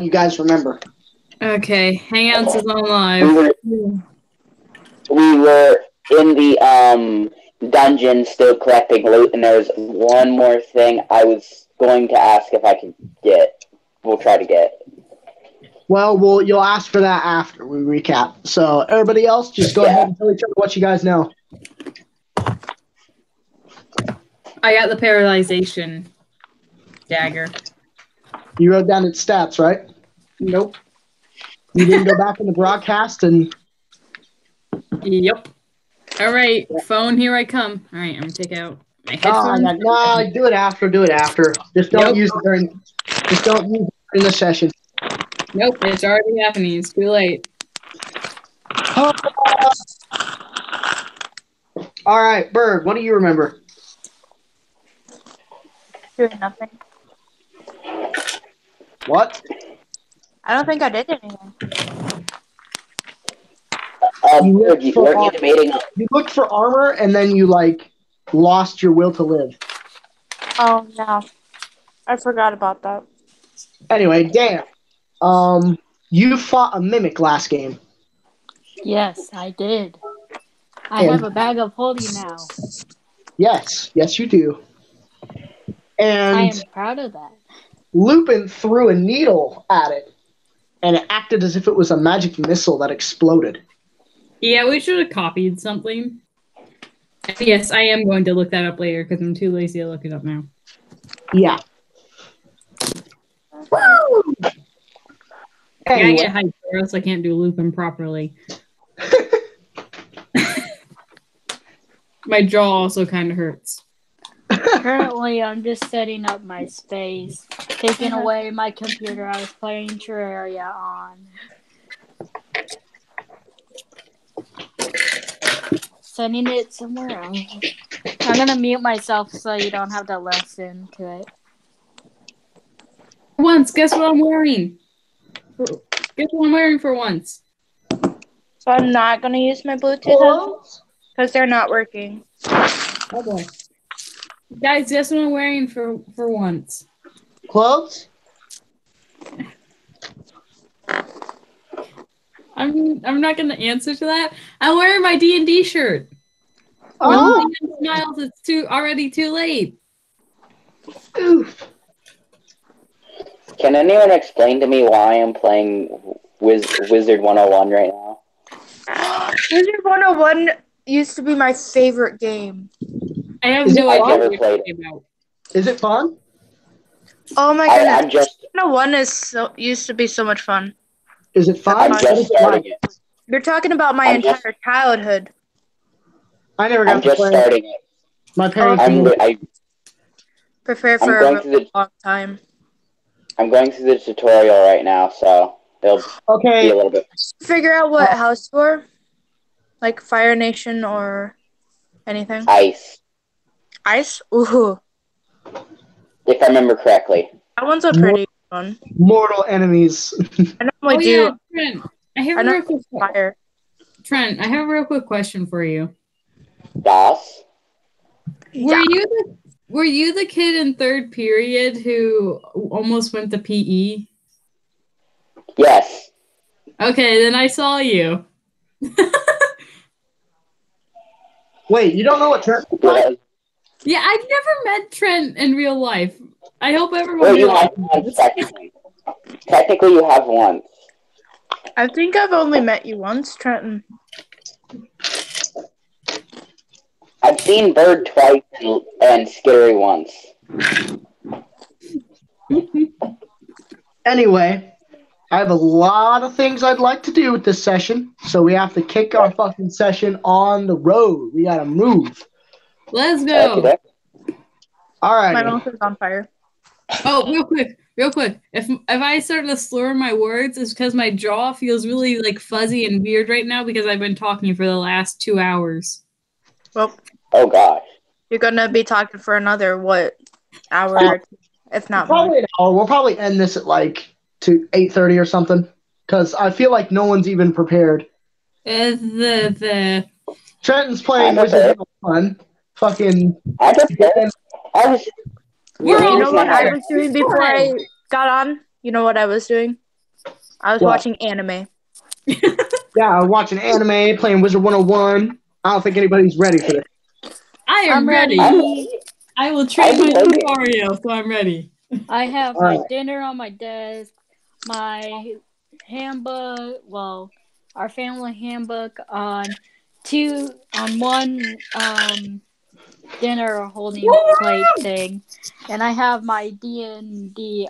you guys remember. Okay, Hangouts is on live. We were in the dungeon still collecting loot, and there was one more thing I was going to ask if I could get. We'll try to get. Well, you'll ask for that after we recap. So everybody else, just go ahead and tell each other what you guys know. I got the paralyzation dagger. You wrote down its stats, right? Nope. You didn't go back in the broadcast and... Yep. All right, phone, here I come. All right, I'm going to take out my headphones. No, do it after. Just don't use it during... Just don't use it during the session. Nope, it's already happening. It's too late. All right, Bird, what do you remember? Doing nothing. What? I don't think I did anything. You looked for armor, and then you, lost your will to live. Oh, no. I forgot about that. Anyway, Dan, you fought a mimic last game. Yes, I did. I have a bag of holding now. Yes, you do. And I am proud of that. Lupin threw a needle at it, and it acted as if it was a magic missile that exploded. Yeah, we should have copied something. Yes, I am going to look that up later because I'm too lazy to look it up now. Yeah. Woo! Anyway. I get hyped or else I can't do Lupin properly. My jaw also kind of hurts. Currently, I'm just setting up my space, taking away my computer I was playing Terraria on. Sending it somewhere else. I'm going to mute myself so you don't have to listen to it. Once, guess what I'm wearing? Guess what I'm wearing for once? So I'm not going to use my Bluetooth because they're not working. Oh boy. Guys, guess what I'm wearing for once? Clothes? I'm not gonna answer to that. I'm wearing my D&D shirt. Oh, Smiles, it's already too late. Oof. Can anyone explain to me why I'm playing Wizard 101 right now? Wizard 101 used to be my favorite game. I have no idea what you're talking about. Is it fun? Oh my goodness. 101 used to be so much fun. Is it fun? I'm just starting it. You're talking about my entire childhood. I never got to play. I'm just starting it. My parents prepare for a really long time. I'm going through the tutorial right now, so it'll be a little bit. Figure out what house for? Like Fire Nation or anything? Ice. Ice? Ooh. If I remember correctly. That one's a pretty fun. Mortal enemies. I normally do. Yeah, Trent, I have a real quick fire. Trent, I have a real quick question for you. Das? Were you the kid in third period who almost went to PE? Yes. Okay, then I saw you. Wait, you don't know what Trent looks like? Yeah, I've never met Trent in real life. I hope everyone. Well, you have once, technically. Technically, you have once. I think I've only met you once, Trenton. I've seen Bird twice and Skittery once. Anyway, I have a lot of things I'd like to do with this session, so we have to kick our fucking session on the road. We gotta move. Let's go. All right. My mouth is on fire. Oh, real quick. If I start to slur my words, it's because my jaw feels really fuzzy and weird right now because I've been talking for the last 2 hours. Well. Oh gosh. You're gonna be talking for another hour, if not probably more. An hour. We'll probably end this at 8:30 or something, because I feel like no one's even prepared. Trenton's playing Wizard 101. Fucking. I just. You know what I was doing before I got on? You know what I was doing? I was What? watching anime. Yeah, I'm watching anime, playing Wizard 101. I don't think anybody's ready for this. I am I'm ready. ready. I will trade my I'm ready. Mario, so I'm ready. I have All my right. dinner on my desk, my handbook, well, our family handbook on one dinner holding plate thing, and I have my D&D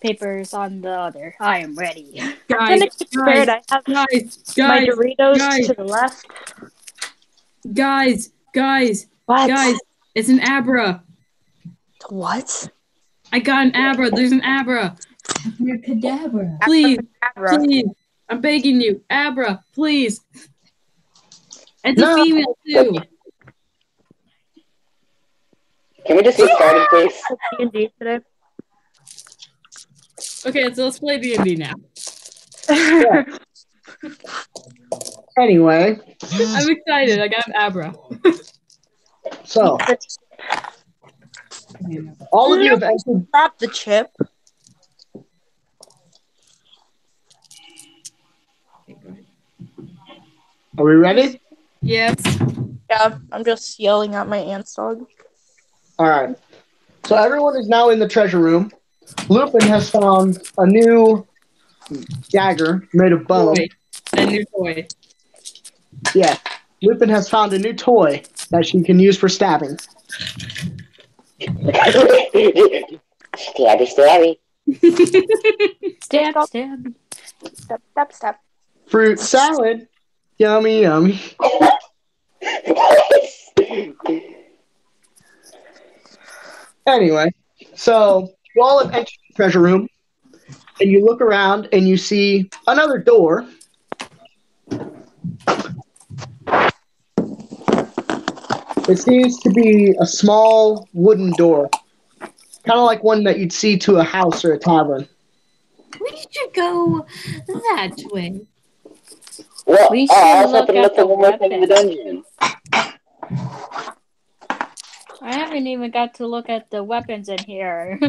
papers on the other. I am ready. Guys, Prepared. I have guys, my guys, Doritos guys. to the left. guys, What? guys, it's an Abra. What? I got an Abra. There's an Abra. Your cadabra. Please, Abracadabra. please. I'm begging you. Abra, please. It's No. a female, too. Can we just get started, please? D&D today. Okay, so let's play D&D now. Anyway, I'm excited. I got an Abra. so all of you have entered. Drop the chip. Are we ready? Yes. Yeah, I'm just yelling at my aunt's dog. All right. So everyone is now in the treasure room. Lupin has found a new dagger made of bone. Toy. A new toy. Yeah. Lupin has found a new toy that she can use for stabbing. Stabby, stabby. Stab, stab. Step, step, step. Fruit salad. Yummy, yummy. Anyway, so you all have entered the treasure room, and you look around and you see another door. It seems to be a small wooden door, kind of like one that you'd see to a house or a tavern. We should go that way. Well, We I should also have to look look at at the one more thing in the dungeon. I haven't even got to look at the weapons in here.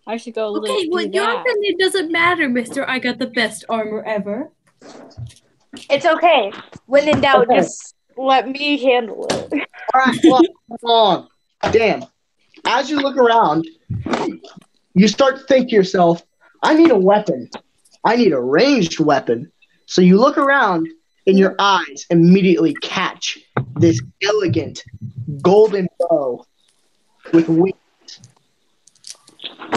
I should go look Okay, well, do your that. opinion doesn't matter, mister. I got the best armor ever. It's okay. When in doubt, Okay. just let me handle it. All right, hold on. Damn. As you look around, you start to think to yourself, I need a weapon. I need a ranged weapon. So you look around and your eyes immediately catch this elegant golden bow with wings.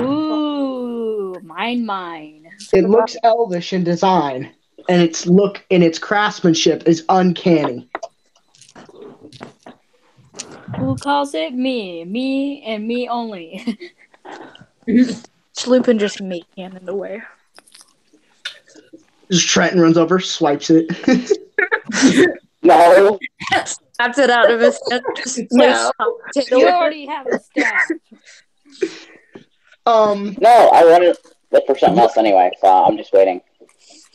Ooh, mine. It looks elvish in design, and its craftsmanship is uncanny. Who calls it me? Me and me only. Lupin just make cannon away. Just Trent runs over, swipes it. No. Snaps it out of his head. Just No. You already have a staff. No, I want to look for something else anyway, so I'm just waiting.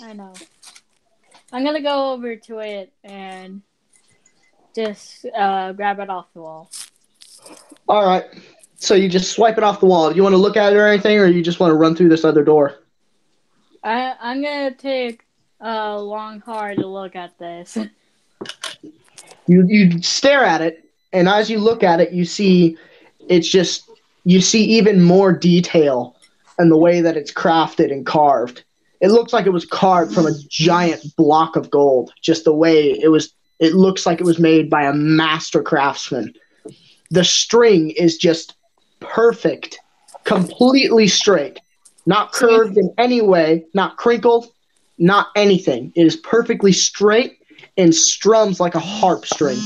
I know. I'm gonna go over to it and just grab it off the wall. All right. So you just swipe it off the wall. Do you want to look at it or anything, or you just want to run through this other door? I'm gonna take a long, hard look at this. You stare at it, and as you look at it, you see even more detail in the way that it's crafted and carved. It looks like it was carved from a giant block of gold, just the way it was. It looks like it was made by a master craftsman. The string is just perfect, completely straight, not curved in any way, not crinkled, not anything. It is perfectly straight and strums like a harp string.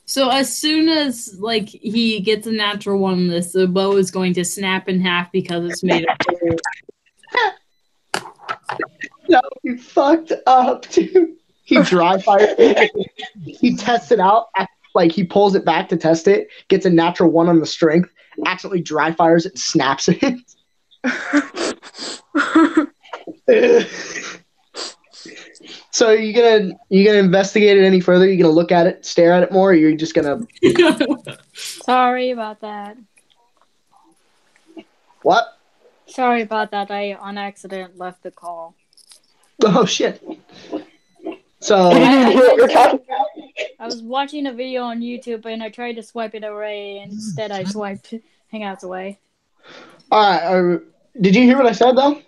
So as soon as he gets a natural one on this, the bow is going to snap in half because it's made of gold. No, he fucked up, dude. He dry fires it. He tests it out. He pulls it back to test it, gets a natural one on the strength, accidentally dry fires it, and snaps it. So are you gonna investigate it any further? You gonna look at it, stare at it more, or you're just gonna Sorry about that. what? Sorry about that. I on accident left the call. Oh shit. So I was watching a video on YouTube and I tried to swipe it away. Instead, I swiped Hangouts away. alright, did you hear what I said though?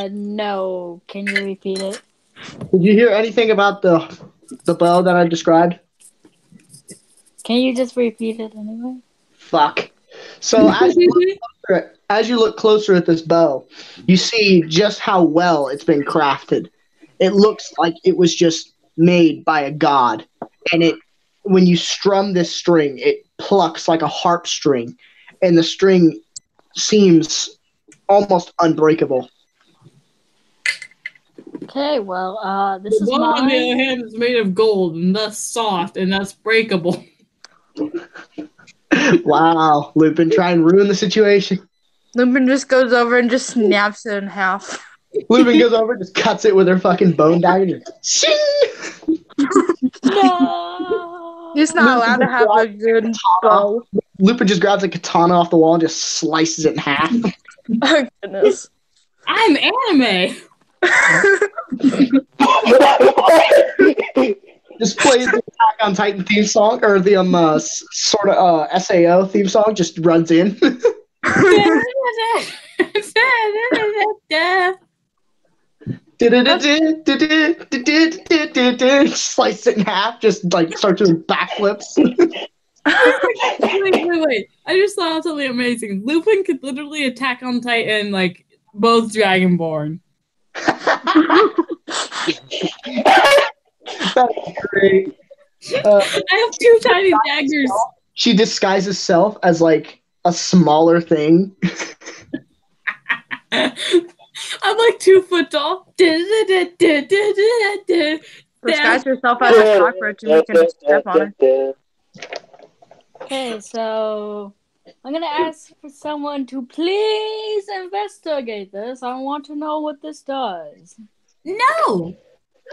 No. Can you repeat it? Did you hear anything about the bow that I described? Can you just repeat it anyway? Fuck. So as you look closer at this bow, you see just how well it's been crafted. It looks like it was just made by a god. And when you strum this string, it plucks like a harp string. And the string seems almost unbreakable. Okay, well, this is One on the other mine. hand is made of gold and thus soft and thus breakable. Wow, Lupin, try and ruin the situation. Lupin just goes over and just snaps it in half. Lupin goes over, just cuts it with her fucking bone dagger. Shing! No! He's not allowed to have a good bow. Lupin just grabs a katana off the wall and just slices it in half. Oh, goodness. I'm anime. Just plays the Attack on Titan theme song, or the sort of SAO theme song, just runs in. Slice it in half, just like start doing backflips. Wait. I just thought of something amazing. Lupin could literally attack on Titan like both Dragonborn. That's great. I have two tiny daggers. She disguises herself as like a smaller thing. I'm like 2 foot tall. Disguise yourself as a cockroach and we can step on her. Okay, so I'm gonna ask for someone to please investigate this. I want to know what this does. No.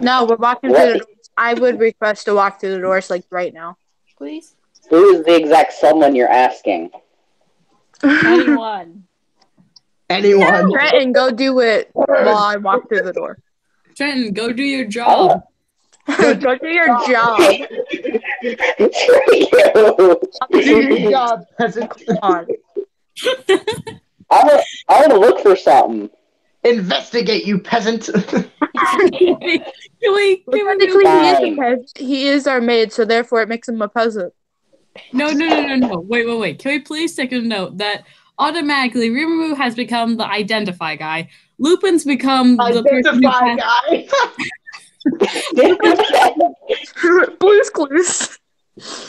No, we're walking through the doors. I would request to walk through the doors like right now. Please? Who is the exact someone you're asking? Anyone. Anyone. Trenton, go do it while I walk through the door. Trenton, go do your job. Go do your job. Do your job, peasant. Come on. I want to look for something. Investigate, you peasant. Can we Technically, he is our maid, so therefore it makes him a peasant. No. Wait. Can we please take a note that automatically Rimiru has become the identify guy. Lupin's become the person Blue's Clues.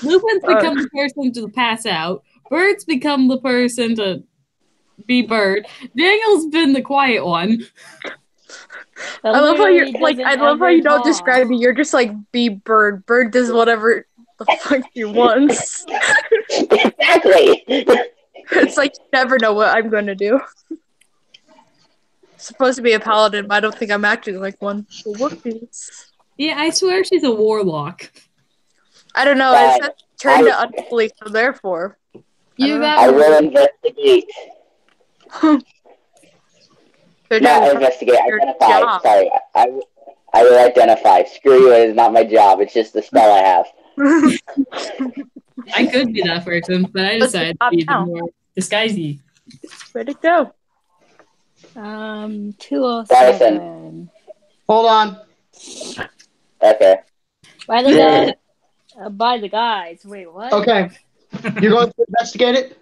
Lupin's become the person to pass out. Bird's become the person to be Bird. Daniel's been the quiet one. I love how you're like. I love how you don't describe me. You're just like be Bird. Bird does whatever the fuck he wants. Exactly. It's like you never know what I'm gonna do. Supposed to be a paladin, but I don't think I'm acting like one. Whoopies. Yeah, I swear she's a warlock. I don't know. It says turn to unholy, so therefore. I will investigate. Not investigate, identify. Job. Sorry, I will identify. Screw you, it is not my job. It's just the spell I have. I could be that person, but I decided to be the more disguisey. Where'd it go? 207. Hold on. Okay. By the guys. Wait, what? Okay. You're going to investigate it?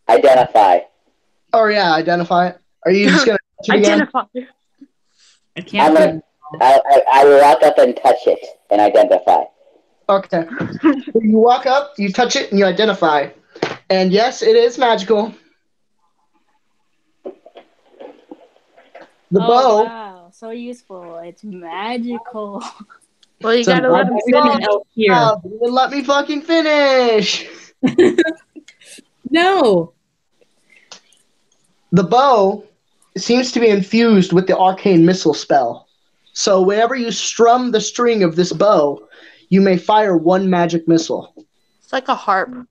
Identify. Oh, yeah, identify it. Are you just going to Identify. I can't. I will walk up and touch it and identify. Okay. You walk up, you touch it, and you identify. And yes, it is magical. The bow. Wow, so useful. It's magical. Well, you gotta let him finish. Let me fucking finish. No. The bow seems to be infused with the arcane missile spell. So whenever you strum the string of this bow, you may fire one magic missile. It's like a harp.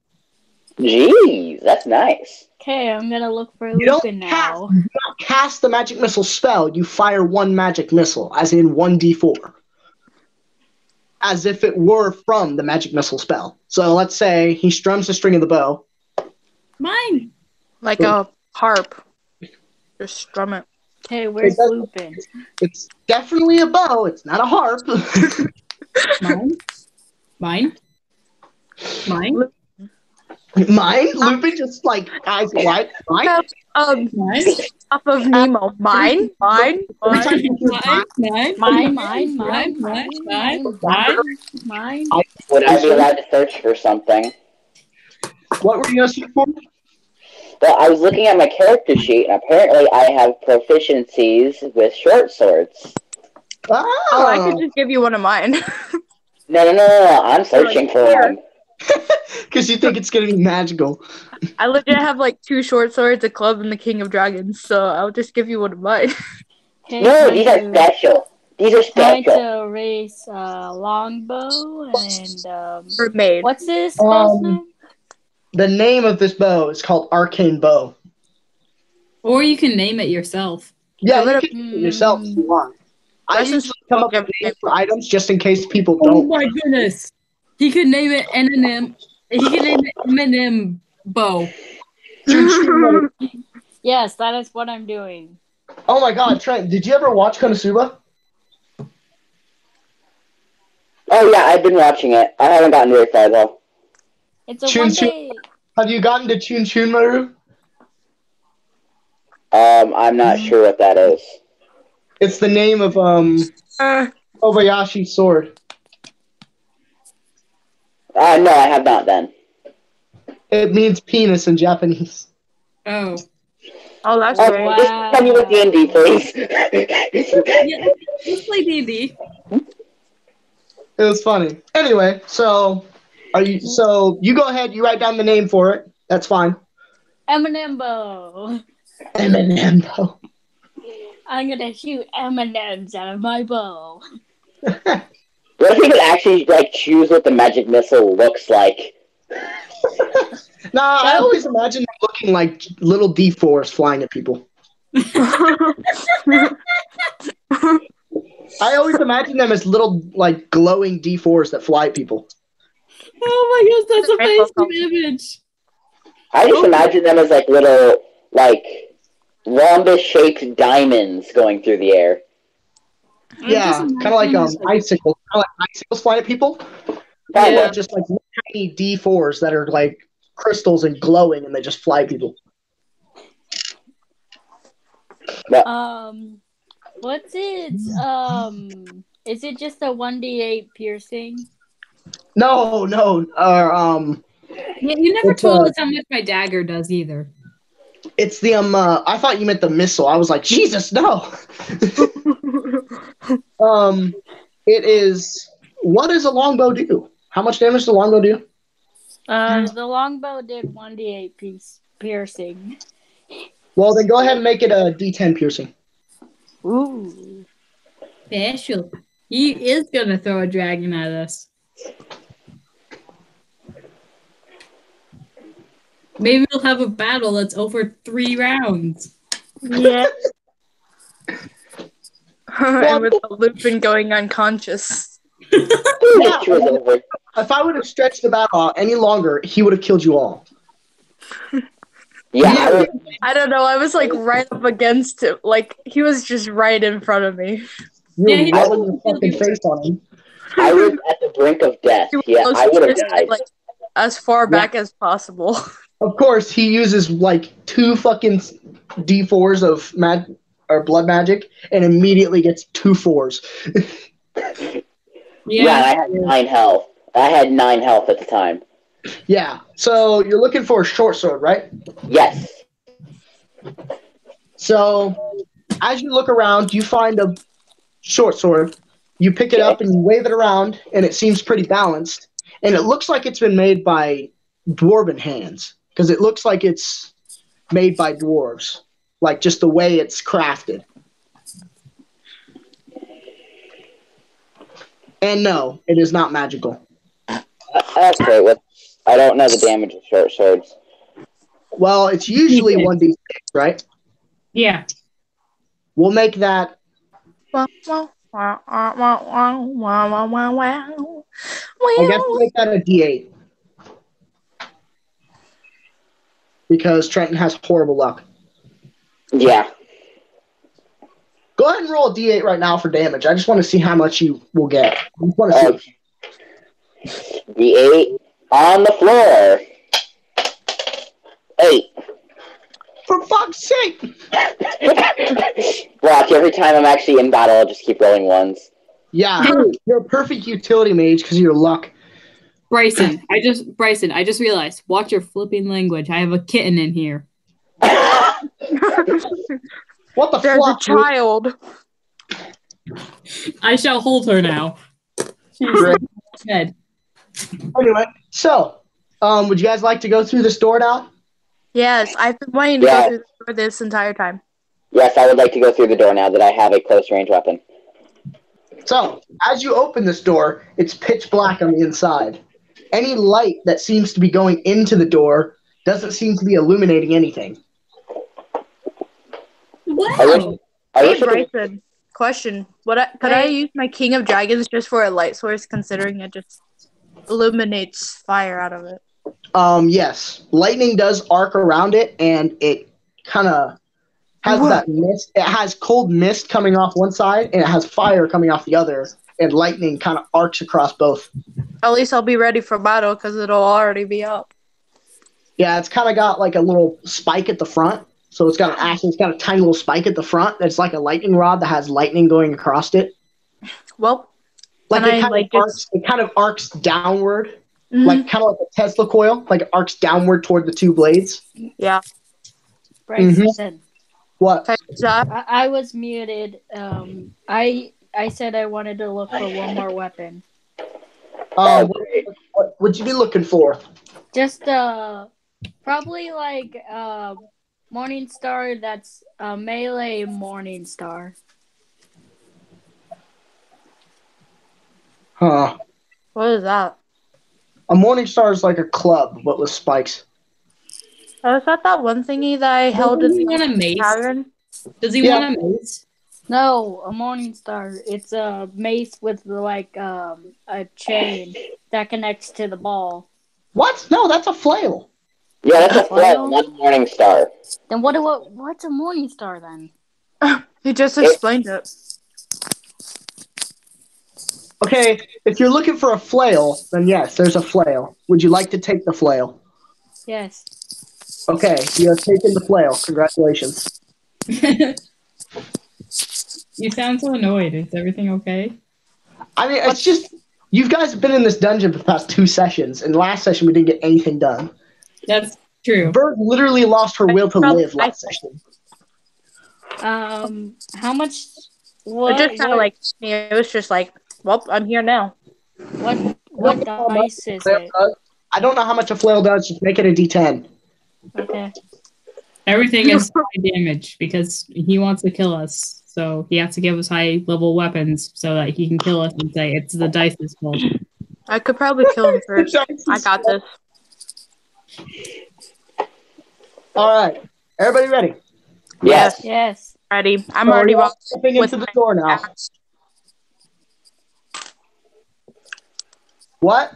Jeez, that's nice. Okay, I'm gonna look for You don't Lupin now. cast the magic missile spell. You fire one magic missile, as in 1d4. As if it were from the magic missile spell. So let's say he strums the string of the bow. Mine. Like a harp. Just strum it. Okay, where's Lupin? It's definitely a bow. It's not a harp. Mine. Mine. Mine. Mine? Lupin just like eyes wide. Mine? Mine. Top of Nemo. Mine. Mine. Mine. Would I be allowed to search for something? What were you going to search for? Well, I was looking at my character sheet, and apparently I have proficiencies with short swords. Oh, I could just give you one of mine. No. I'm searching for one. Because you think it's going to be magical. I legit have like 2 short swords, a club, and the King of Dragons, so I'll just give you one of mine. Okay, No, these are special. These are trying special. to raise longbow and Mermaid. what's this spell's name? The name of this bow is called Arcane Bow. Or you can name it yourself. Yeah, you can name it yourself if you want. I usually come up with names for items just in case people Oh don't. my goodness. He could name it Eminem. He could name it Eminem Bow. Yes, that is what I'm doing. Oh my god, Trent, did you ever watch Konosuba? Oh yeah, I've been watching it. I haven't gotten very far though. It's a Chun one Chun. day. Have you gotten to Chun Chun Maru? I'm not sure what that is. It's the name of Kobayashi's sword. No, I have not then. It means penis in Japanese. Oh. Oh, that's Oh, great. just tell me what D&D, please. Yeah, let's play D&D. It was funny. Anyway, so you go ahead, you write down the name for it. That's fine. Eminembo. Eminem though. I'm gonna shoot M&Ms out of my bow. What if we could actually choose what the magic missile looks like? Nah, I always imagine them looking like little D4s flying at people. I always imagine them as little glowing D4s that fly at people. Oh my gosh, that's a amazing image. I just imagine them as little rhombus-shaped diamonds going through the air. Yeah, kind of like icicles. Kind of like icicles fly at people. Yeah. Just tiny D4s that are crystals and glowing, and they just fly at people. What's it? Is it just a 1d8 piercing? No. Yeah, you never told us how much my dagger does either. It's the I thought you meant the missile. I was like, Jesus, no. It is. What does a longbow do? How much damage does a longbow do? The longbow did 1d8 piercing. Well, then go ahead and make it a D10 piercing. Ooh. Special. He is gonna throw a dragon at us. Maybe we'll have a battle that's over 3 rounds. Yeah. And with the Lupin going unconscious. Yeah, if I would have stretched the battle out any longer, he would have killed you all. Yeah. I don't know. I was right up against it. He was just right in front of me. You were rubbing your fucking face on him. I was at the brink of death. Yeah, I would have died. As far back as possible. Of course, he uses 2 fucking D4s of blood magic and immediately gets 2 4s. Yeah, I had 9 health. I had 9 health at the time. Yeah, so you're looking for a short sword, right? Yes. So, as you look around, you find a short sword. You pick it up and you wave it around, and it seems pretty balanced. And it looks like it's been made by dwarven hands, because it looks like it's made by dwarves, just the way it's crafted. And no, it is not magical. That's great. I don't know the damage of short swords. Well, it's usually 1d6, right? Yeah. We'll make that. I I guess we'll make that a d8. Because Trenton has horrible luck. Yeah. Go ahead and roll a d8 right now for damage. I just want to see how much you will get. I just want to see. D8 on the floor. 8. For fuck's sake! Watch, every time I'm actually in battle, I'll just keep rolling ones. Yeah, you're a perfect utility mage because of your luck. Bryson, I just realized. Watch your flipping language. I have a kitten in here. What the There's fuck? a child. I shall hold her now. She's Great. dead. Anyway, so, would you guys like to go through this door now? Yes, I've been wanting to go through the door this entire time. Yes, I would like to go through the door now that I have a close range weapon. So, as you open this door, it's pitch black on the inside. Any light that seems to be going into the door doesn't seem to be illuminating anything. Wow. Hey, Bryson, question. Could I use my King of Dragons just for a light source, considering it just illuminates fire out of it? Yes. Lightning does arc around it, and it kind of has that mist. It has cold mist coming off one side, and it has fire coming off the other, and lightning kind of arcs across both. At least I'll be ready for battle, because it'll already be up. Yeah, it's kind of got like a little spike at the front. So it's got a tiny little spike at the front that's like a lightning rod that has lightning going across it. Well, Like it kind of arcs downward, like kind of like a Tesla coil, like it arcs downward toward the two blades. Yeah. Bryson, What? I was muted. I said I wanted to look for one more weapon. What would you be looking for? Just probably like Morning Star. That's a melee Morning Star. Huh. What is that? A Morning Star is like a club, but with spikes. Oh, is that one thingy that I held in the tavern? Does he want a mace? No, a Morning Star. It's a mace with like a chain that connects to the ball. What? No, that's a flail. Yeah, that's a flail, not a Morning Star. Then what's a Morning Star then? He just explained it. Okay, if you're looking for a flail, then yes, there's a flail. Would you like to take the flail? Yes. Okay, you have taken the flail. Congratulations. You sound so annoyed. Is everything okay? I mean, it's just, you guys have been in this dungeon for the past 2 sessions, and last session we didn't get anything done. That's true. Bird literally lost her will to live last session. How much? It was just like, well, I'm here now. What dice is it? I don't know how much a flail does. Just make it a D10. Okay. Everything is high damage because he wants to kill us. So he has to give us high level weapons so that he can kill us and say it's the dice's fault. I could probably kill him first. I got this. All right, everybody ready? Yes. Yes. Ready. I'm already stepping into the door now. What?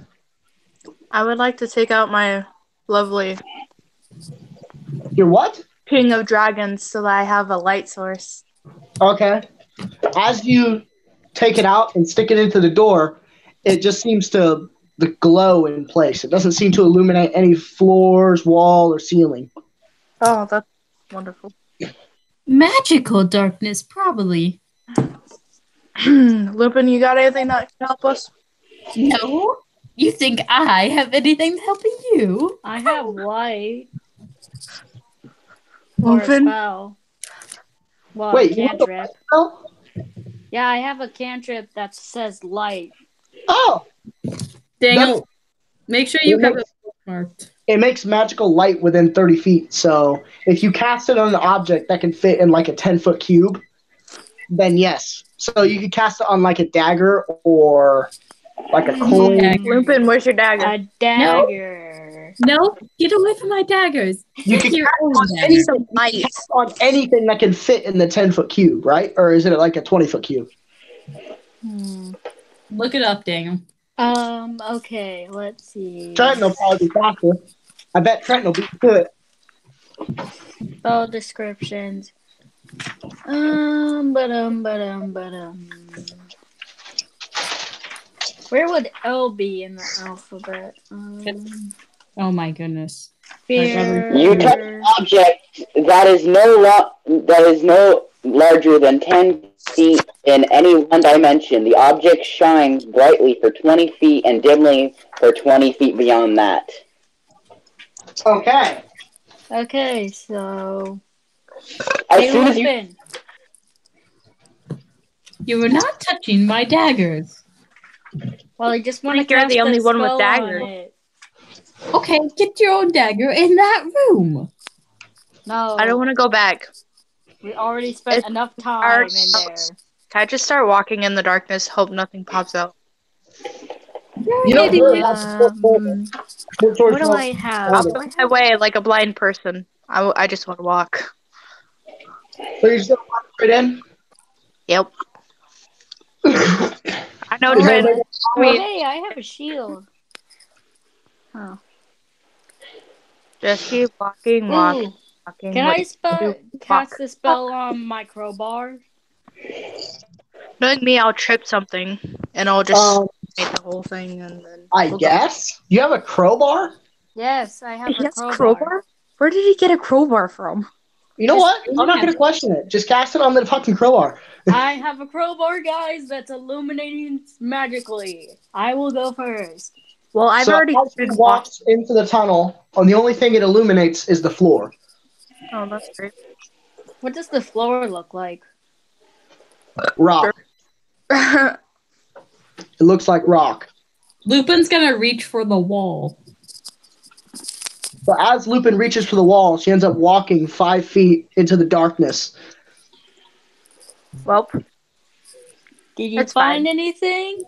I would like to take out my lovely Your what? King of Dragons so that I have a light source. Okay. As you take it out and stick it into the door, it just seems to glow in place. It doesn't seem to illuminate any floors, wall, or ceiling. Oh, that's wonderful. Magical darkness, probably. Lupin, you got anything that can help us? No? You think I have anything helping you? I have light. Lupin? Spell. Well, Wait, you have a cantrip. spell? Yeah, I have a cantrip that says light. Oh! Daniel, make sure you have it marked. It makes magical light within 30 feet, so if you cast it on an object that can fit in like a 10-foot cube, then yes. So you could cast it on like a dagger or Like a coin. Lupin, where's your dagger? A dagger. No, get away from my daggers. You can Your own cast dagger. anything, Light. on anything that can fit in the 10-foot cube, right? Or is it like a 20-foot cube? Look it up, Daniel. Okay, let's see. Trent will probably be faster. I bet Trent will be good. Spell descriptions. Where would L be in the alphabet? Oh my goodness. Fear. You touch an object that is no larger than 10 feet in any one dimension. The object shines brightly for 20 feet and dimly for 20 feet beyond that. Okay. Okay, so. As soon as Lupin. You were not touching my daggers. Well, I just want to You're cast the only a one with spell daggers. on it. Okay, get your own dagger in that room. No. I don't want to go back. We already spent It's enough time in there. Can I just start walking in the darkness? Hope nothing pops out. You know, What do I have? I'll go my way like a blind person. I just want to walk. So you're just gonna walk straight in? Yep. I know, Is Trent. anybody- Oh, hey, I have a shield. Oh. Just keep walking, walking, Ooh. walking. Can I cast walk. the spell on my crowbar? Knowing me, I'll trip something, and I'll just Um, make the whole thing, and then. I guess. You have a crowbar? Yes, I have He a has crowbar. crowbar? Where did he get a crowbar from? You know what? I'm not gonna question it. Just cast it on the fucking crowbar. I have a crowbar, guys, that's illuminating magically. I will go first. Well, I've So already. as it walks into the tunnel, and the only thing it illuminates is the floor. Oh, that's great. What does the floor look like? Rock. It looks like rock. Lupin's gonna reach for the wall. But as Lupin reaches for the wall, she ends up walking 5 feet into the darkness. Well, Did you That's find fine. anything?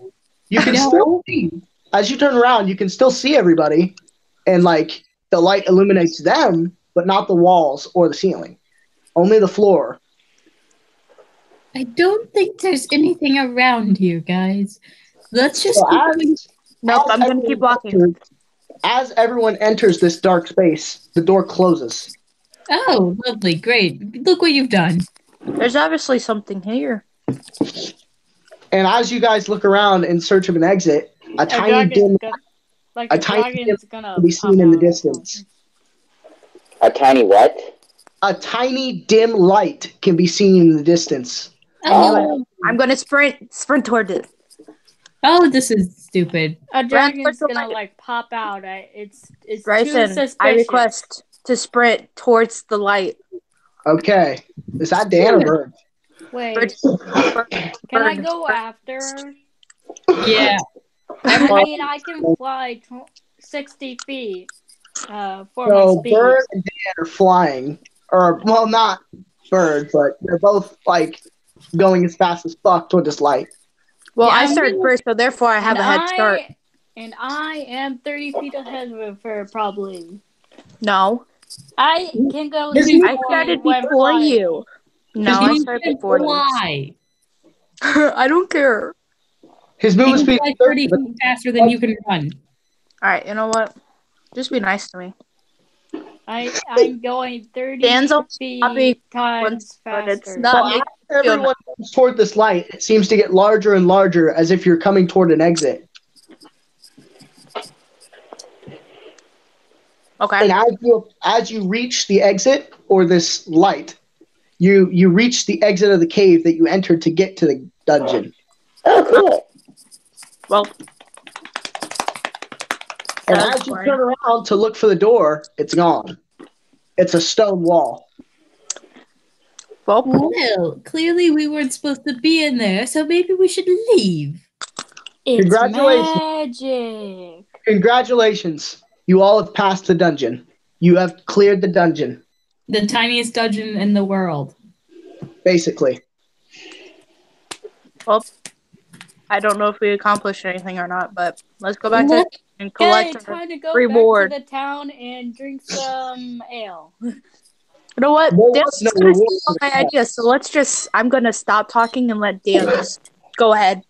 You can No. still see, as you turn around, you can still see everybody, and like the light illuminates them, but not the walls or the ceiling. Only the floor. I don't think there's anything around here, guys. Let's just So as, nope, I'm gonna everyone keep walking. enters- as everyone enters this dark space, the door closes. Oh, lovely, great. Look what you've done. There's obviously something here. And as you guys look around in search of an exit, a tiny dim a tiny dim can be seen in the distance. A tiny what? A tiny dim light can be seen in the distance. Oh, I'm gonna sprint toward it. oh, this is stupid. A dragon's Bryson, gonna like pop out. It's too Bryson, suspicious. I request to sprint towards the light. Okay. Is that Dan or Bird? Wait, Bird. can I go after her? Yeah. I mean, I can fly 60 feet for my So speed. Bird and Dan are flying. Or, well, not Bird, but they're both, like, going as fast as fuck toward this light. Well, Yeah, I I'm started first, so therefore I have a head start. And I am 30 feet ahead of her, probably. No, I can go. His super I started when before flying. you. No, Because I you started can before you. fly. I don't care. His He movement can speed fly is 30, 30 but feet faster than you can run. All right, you know what? Just be nice to me. I'm going 30 Dan's on feet topic times once, but it's faster. not- as everyone moves toward this light, it seems to get larger and larger as if you're coming toward an exit. Okay. And as you reach the exit or this light, you reach the exit of the cave that you entered to get to the dungeon. Oh, cool. Well, And That's as you fine. turn around to look for the door, it's gone. It's a stone wall. Well, clearly we weren't supposed to be in there, so maybe we should leave. It's Congratulations. magic. Congratulations. You all have passed the dungeon. You have cleared the dungeon, The tiniest dungeon in the world. basically. well, I don't know if we accomplished anything or not, but let's go back to and Okay, collect our time to go reward. back to the town and drink some ale. You know what? There Dan's was no gonna reward steal for my the idea, so I'm gonna stop talking and let Dan just go ahead.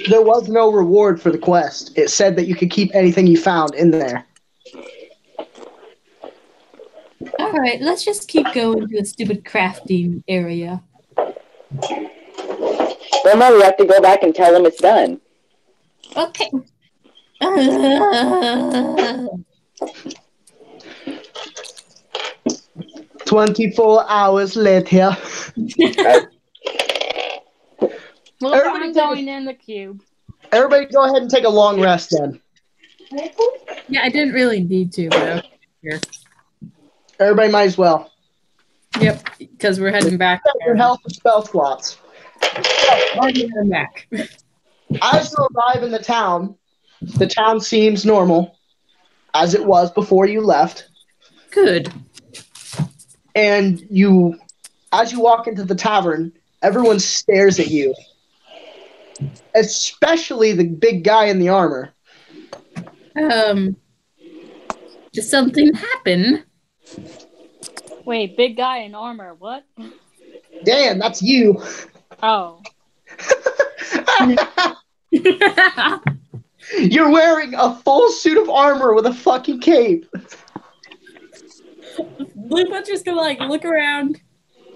There was no reward for the quest. It said that you could keep anything you found in there. All right, let's just keep going to the stupid crafting area. Don't worry, we have to go back and tell them it's done. Okay. 24 hours later. Well, Everybody I'm going in the cube. Everybody go ahead and take a long rest then. Yeah, I didn't really need to, but okay. Here. Everybody might as well. Yep, because we're heading back. Your health and spell slots. Already heading back. As you arrive in the town seems normal, as it was before you left. Good. And as you walk into the tavern, everyone stares at you. Especially the big guy in the armor. Did something happen? Wait, big guy in armor, what? Dan, that's you. Oh. You're wearing a full suit of armor with a fucking cape. Lupin's just gonna look around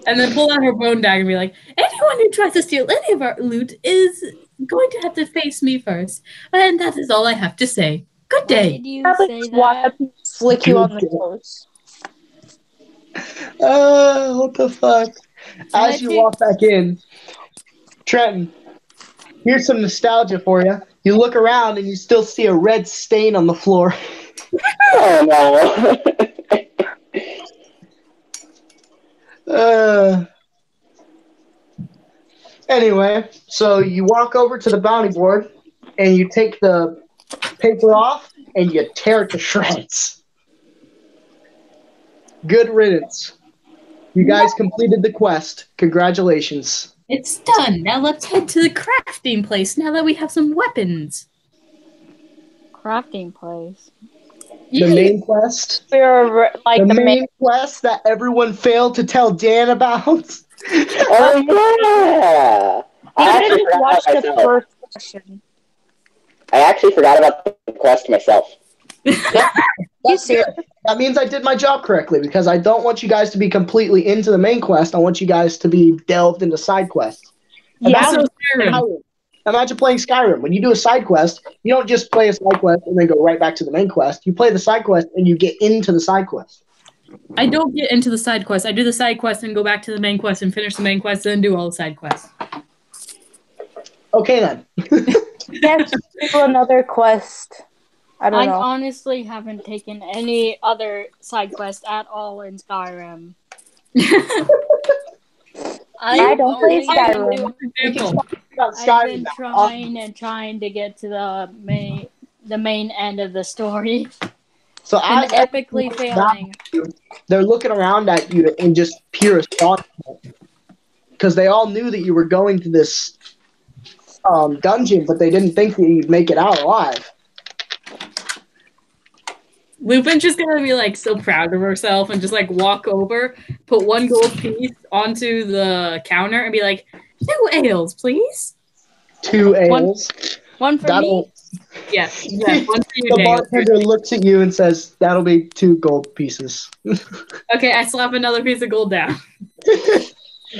and then pull out her bone dagger and be like, anyone who tries to steal any of our loot is going to have to face me first. And that is all I have to say. Good Why day. did you say that? Flick you on the toes. What the fuck? As you walk back in, Trenton, here's some nostalgia for you. You look around and you still see a red stain on the floor. Oh no. Anyway, so you walk over to the bounty board and you take the paper off and you tear it to shreds. Good riddance. You guys completed the quest. Congratulations. It's done. Now let's head to the crafting place now that we have some weapons. Crafting place. The main quest. Like the main quest that everyone failed to tell Dan about. Oh yeah! I actually forgot about the quest myself. That's good. That means I did my job correctly because I don't want you guys to be completely into the main quest. I want you guys to be delved into side quests. Imagine playing Skyrim. When you do a side quest, you don't just play a side quest and then go right back to the main quest. You play the side quest and you get into the side quest. I don't get into the side quest. I do the side quest and go back to the main quest and finish the main quest and then do all the side quests. Okay then. Yes, do another quest. I don't know. I honestly haven't taken any other side quest at all in Skyrim. I don't play Skyrim. I've been trying to get to the main end of the story. So and epically failing. They're looking around at you in just pure astonishment. Because they all knew that you were going to this dungeon, but they didn't think that you'd make it out alive. Lupin's just gonna be so proud of herself and just walk over, put one gold piece onto the counter and be like, 2 ales, please. 2 ales. One for me? Yes, one for you. The bartender looks at you and says, that'll be 2 gold pieces. Okay, I slap another piece of gold down.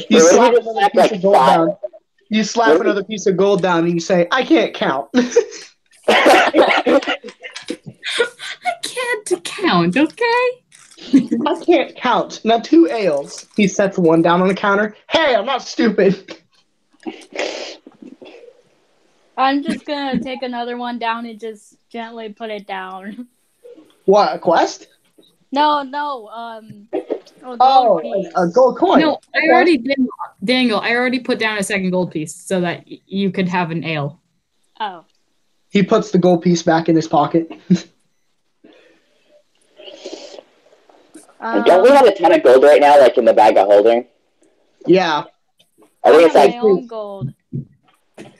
You slap another piece of gold down. You slap another piece of gold down and you say, I can't count. I can't count, okay? I can't count. Now 2 ales. He sets one down on the counter. Hey, I'm not stupid. I'm just gonna take another one down and just gently put it down. What, a quest? No, a gold coin. No, I already did, Daniel, I already put down a second gold piece so that you could have an ale. Oh. He puts the gold piece back in his pocket. Don't we have a ton of gold right now, in the bag of holding? Yeah. I think it's my own gold.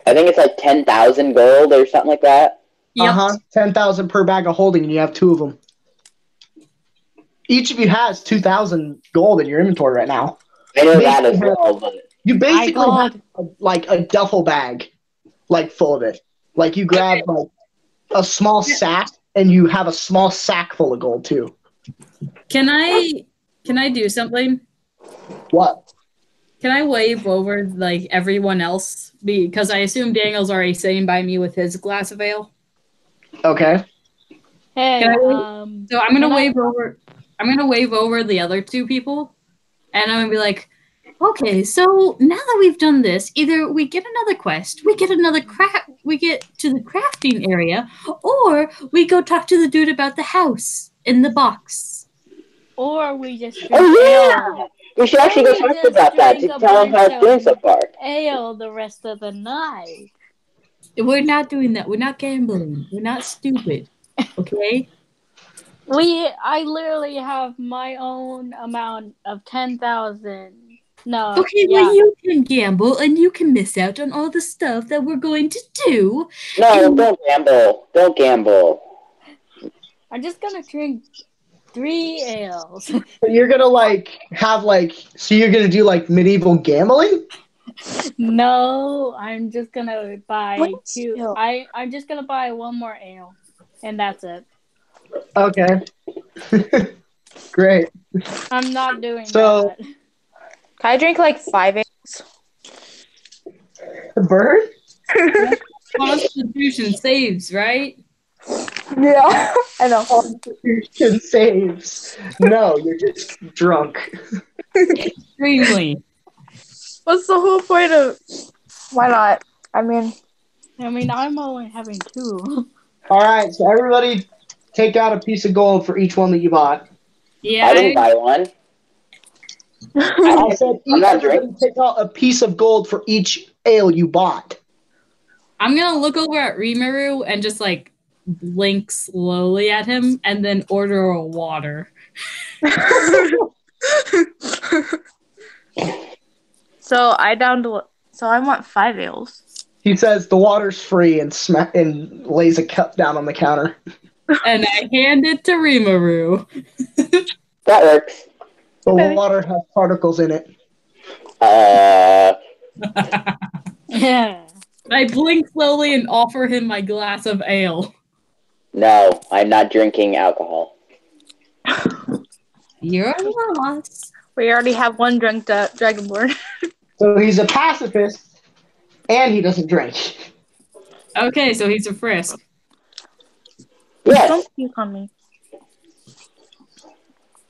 I think it's like 10,000 gold or something like that. Yep. 10,000 per bag of holding, and you have 2 of them. Each of you has 2,000 gold in your inventory right now. I know that as well, but you basically have like a duffel bag, like full of it. Like you grab like a small sack, and you have a small sack full of gold too. Can I do something? What? Can I wave over like everyone else? Because I assume Daniel's already sitting by me with his glass of ale. Okay. Hey, so I'm gonna wave over. I'm gonna wave over the other 2 people, and I'm gonna be like, okay, so now that we've done this, either we get another quest, we get to the crafting area, or we go talk to the dude about the house in the box. Or we just drink ale. We should actually go talk about that to tell him how it's doing so far. Ale the rest of the night. We're not doing that. We're not gambling. We're not stupid. Okay? I literally have my own amount of 10,000. No. Okay, well, you can gamble and you can miss out on all the stuff that we're going to do. No, don't gamble. Don't gamble. I'm just gonna drink 3 ales. You're gonna so you're gonna do like medieval gambling? No, I'm just gonna buy 2. I'm just gonna buy 1 more ale, and that's it. Okay. Great. I'm not doing that. Can I drink like 5 ales? The bird? Constitution saves, right? Yeah, I know. Constitution saves. No, you're just drunk. Extremely. What's the whole point of? Why not? I mean, I'm only having 2. All right, so everybody take out a piece of gold for each one that you bought. Yeah. I didn't buy one. I said everybody take out a piece of gold for each ale you bought. I'm gonna look over at Rimiru and just like blink slowly at him and then order a water. So I want 5 ales. He says the water's free and lays a cup down on the counter. And I hand it to Rimiru. That works. The water has particles in it. Yeah. I blink slowly and offer him my glass of ale. No, I'm not drinking alcohol. You're a loss. We already have 1 drunk Dragonborn. So he's a pacifist, and he doesn't drink. Okay, so he's a frisk. Yes. Don't puke on me.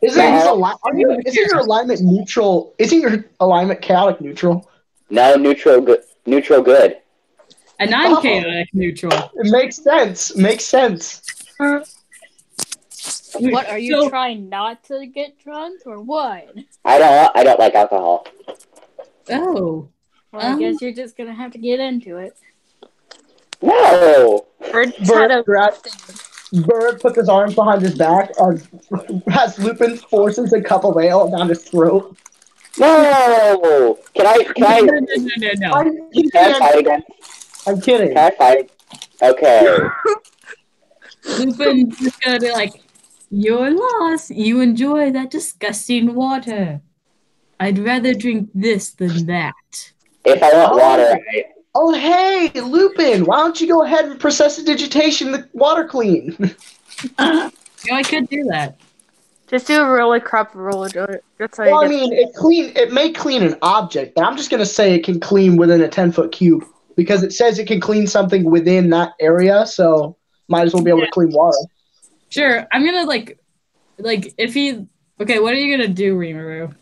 Isn't your alignment neutral? Isn't your alignment chaotic neutral? No, neutral good. Neutral good. And I'm chaotic neutral. It makes sense. Makes sense. What, are you trying not to get drunk or what? I don't like alcohol. Oh. Well, I guess you're just gonna have to get into it. No. Bird puts his arms behind his back as Lupin forces a cup of ale down his throat. No. Can I? No. Can I fight again? I'm kidding. Can I fight? Okay. Lupin's just gonna be like, "You're lost. You enjoy that disgusting water. I'd rather drink this than that." If I want water, Oh, hey, Lupin, why don't you go ahead and process the digitation the water clean? I could do that. Just do a really crap roll. That's how Well, I mean, it may clean an object, but I'm just going to say it can clean within a 10-foot cube because it says it can clean something within that area, so might as well be able to clean water. Sure, I'm gonna if he. Okay, what are you gonna do, Rimiru?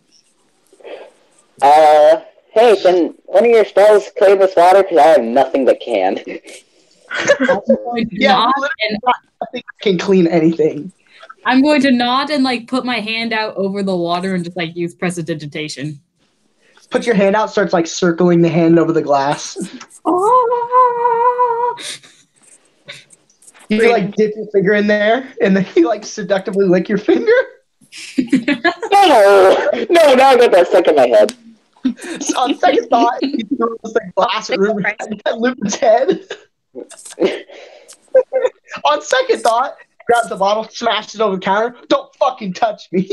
Hey, can one of your spells clean this water? Because I have nothing that can. Yeah, I think it can clean anything. I'm going to nod and put my hand out over the water and just use prestidigitation. Put your hand out, starts circling the hand over the glass. You dip your finger in there, and then you seductively lick your finger. No, now I got that stuck in my head. On second thought, he throws the glass at Lupin's head. On second thought, grabs the bottle, smashes it over the counter. Don't fucking touch me.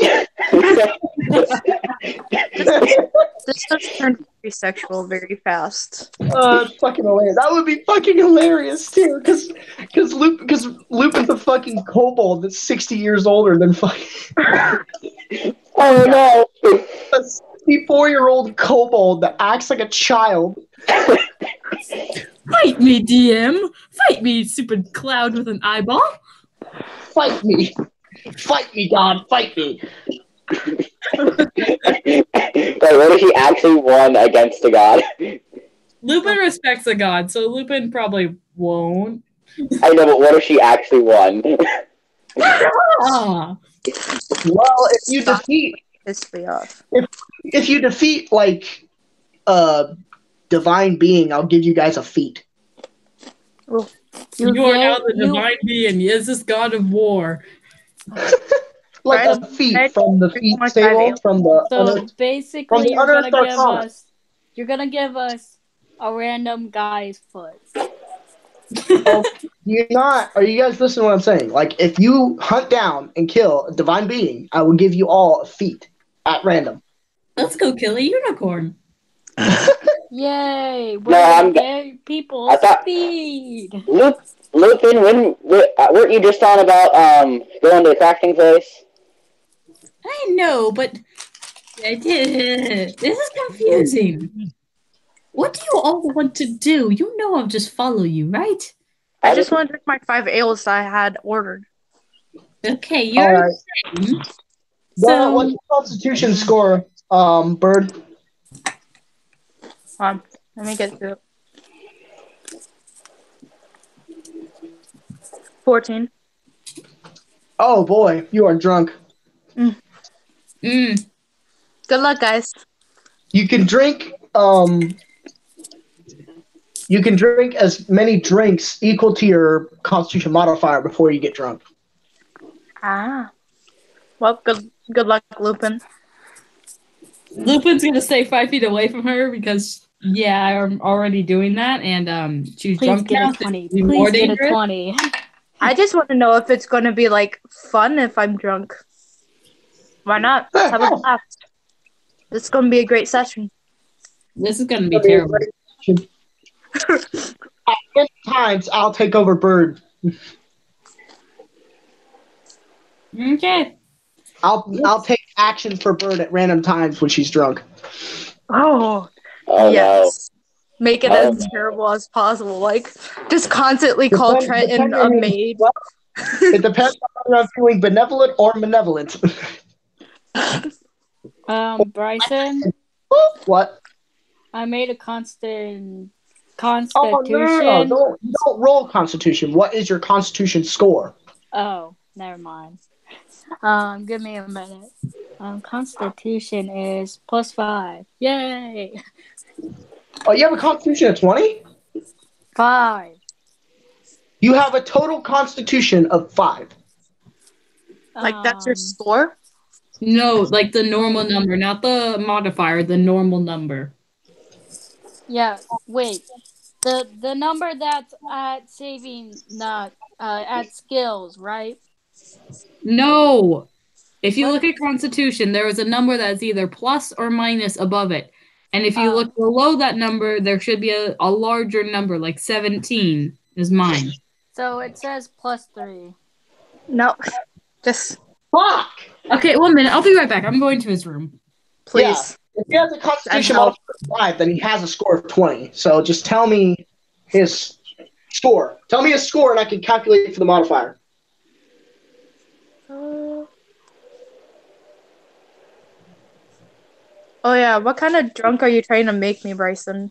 This does turn very sexual very fast. It's fucking hilarious. That would be fucking hilarious too, because Lupin's a fucking kobold that's 60 years older than fucking. Oh no! A 64-year-old kobold that acts like a child. Fight me, DM! Fight me, stupid cloud with an eyeball! Fight me! Fight me, God! Fight me! But what if he actually won against a god? Lupin respects a god, so Lupin probably won't. I know, but what if she actually won? Ah. Well, if you defeat, Piss me off. if you defeat like a divine being, I'll give you guys a feat. Oh. You are now the divine being, is this god of war. Like a feat from the feat table, from the So basically, the you're gonna give us a random guy's foot. Are you guys listening to what I'm saying? Like, if you hunt down and kill a divine being, I will give you all a feat at random. Let's go kill a unicorn. Yay! People speed. Lupin, weren't you just on about going to the crafting place? I know, but this is confusing. What do you all want to do? You know I'll just follow you, right? I just want to drink my 5 ales that I had ordered. Okay, you're right. insane. Well, what's your constitution score, Bird? Let me get to it. 14. Oh boy, you are drunk. Good luck, guys. You can drink as many drinks equal to your constitution modifier before you get drunk. Ah. Well, good luck, Lupin. Lupin's gonna stay 5 feet away from her because, I'm already doing that, and she's Please drunk get now. a 20. More Please get a dangerous. 20. I just want to know if it's going to be, like, fun if I'm drunk. Why not? Let's have a blast. This is going to be a great session. This is gonna be terrible. At times, I'll take over Bird. Okay. I'll take action for Bird at random times when she's drunk. Oh, yes. Make it as terrible as possible. Like, just constantly call Trent and a maid. It depends on whether I'm feeling benevolent or malevolent. Bryson? What? I made a constitution. Oh, no. Don't roll Constitution. What is your Constitution score? Oh, never mind. Give me a minute. Constitution is +5. Yay! Oh, you have a Constitution of 20? 5. You have a total Constitution of 5. Like, that's your score? No, like the normal number, not the modifier, the normal number. Yeah, wait. The number that's at saving, not at skills, right? No! If you look at Constitution, there is a number that's either plus or minus above it. And if you look below that number, there should be a larger number, like 17 is mine. So it says +3. No. Just... Fuck! Okay, 1 minute. I'll be right back. I'm going to his room. Please. Yeah. If he has a Constitution of 5, then he has a score of 20. So just tell me his score. Tell me his score, and I can calculate for the modifier. Oh, yeah. What kind of drunk are you trying to make me, Bryson?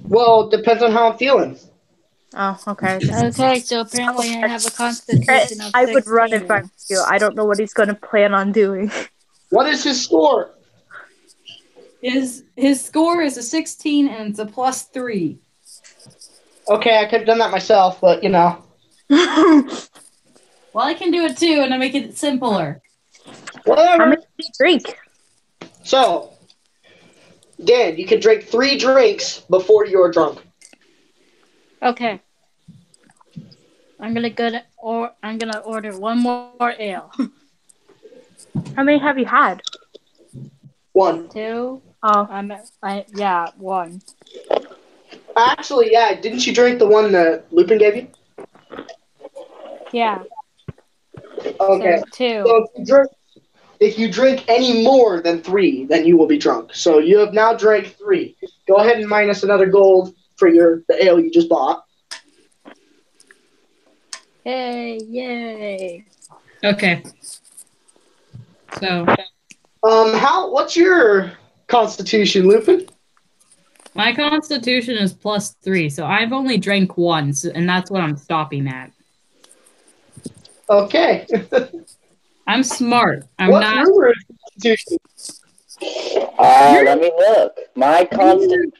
Well, depends on how I'm feeling. Oh, okay. Okay, so apparently I have a constitution of 16. I would run if I was you. I don't know what he's going to plan on doing. What is his score? His score is a 16 and it's a +3. Okay, I could have done that myself, but, you know. Well, I can do it too, and I make it simpler. Whatever. How much do you drink? So, Dan, you can drink 3 drinks before you're drunk. Okay. I'm gonna order one more ale. How many have you had? 1. 2. Oh. Yeah, 1. Actually, yeah, didn't you drink the one that Lupin gave you? Yeah. Okay. So 2. So if you drink any more than 3, then you will be drunk. So you have now drank 3. Go ahead and minus another gold for the ale you just bought. Hey, yay. Okay. So What's your constitution, Lupin? my constitution is +3, so I've only drank once, and that's what I'm stopping at. Okay. I'm smart. What's Rimiru's constitution? Let me look. My constitution.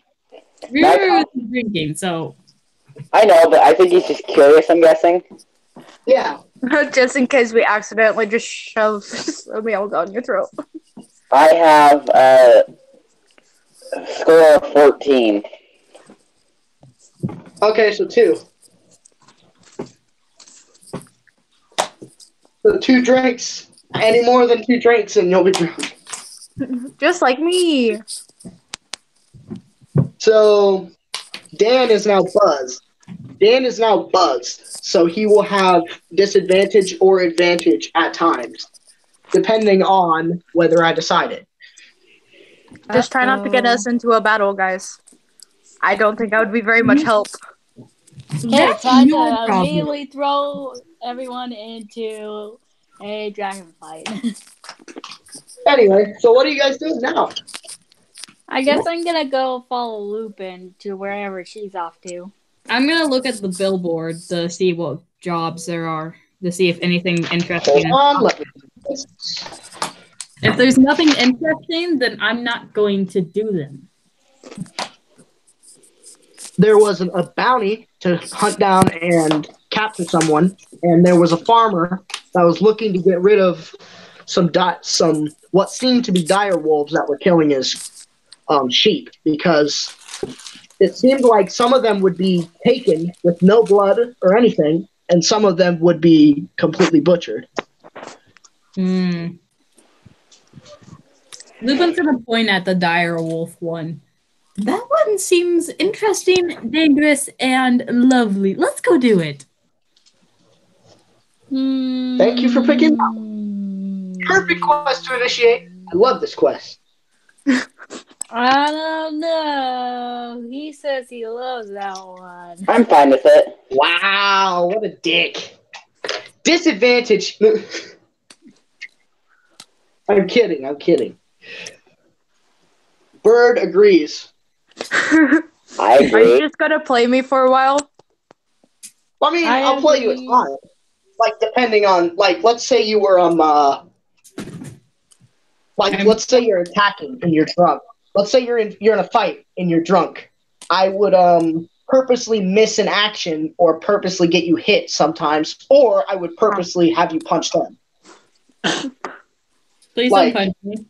Rimiru is drinking, so I know, but I think he's just curious, I'm guessing. Yeah. Just in case we accidentally just shove some ale down your throat. I have a score of 14. Okay, so 2. So 2 drinks. Any more than 2 drinks and you'll be drunk. Just like me. So Dan is now buzzed. Dan is now buzzed, so he will have disadvantage or advantage at times, depending on whether I decide it. Just try not to get us into a battle, guys. I don't think I would be very much help. Hey, try your to problem. immediately throw everyone into a dragon fight. Anyway, so what are you guys doing now? I guess I'm gonna go follow Lupin to wherever she's off to. I'm gonna look at the billboard to see what jobs there are, to see if anything interesting. Hold on, let me. If there's nothing interesting, then I'm not going to do them. There was a bounty to hunt down and capture someone, and there was a farmer that was looking to get rid of some what seemed to be dire wolves that were killing his sheep, because it seemed like some of them would be taken with no blood or anything, and some of them would be completely butchered. Lupin's gonna point at the dire wolf one. That one seems interesting, dangerous, and lovely. Let's go do it. Thank you for picking up. Perfect quest to initiate. I love this quest. I don't know. He says he loves that one. I'm fine with it. Wow, what a dick. Disadvantage. I'm kidding. Bird agrees. I Are you agree. just gonna play me for a while? I mean, I'll play you as mine. Like, depending on, like, let's say you were, let's say you're attacking and you're drunk. Let's say you're in a fight and you're drunk. I would, purposely miss an action or purposely get you hit sometimes, or I would purposely have you punch them. Please Like- don't punch me.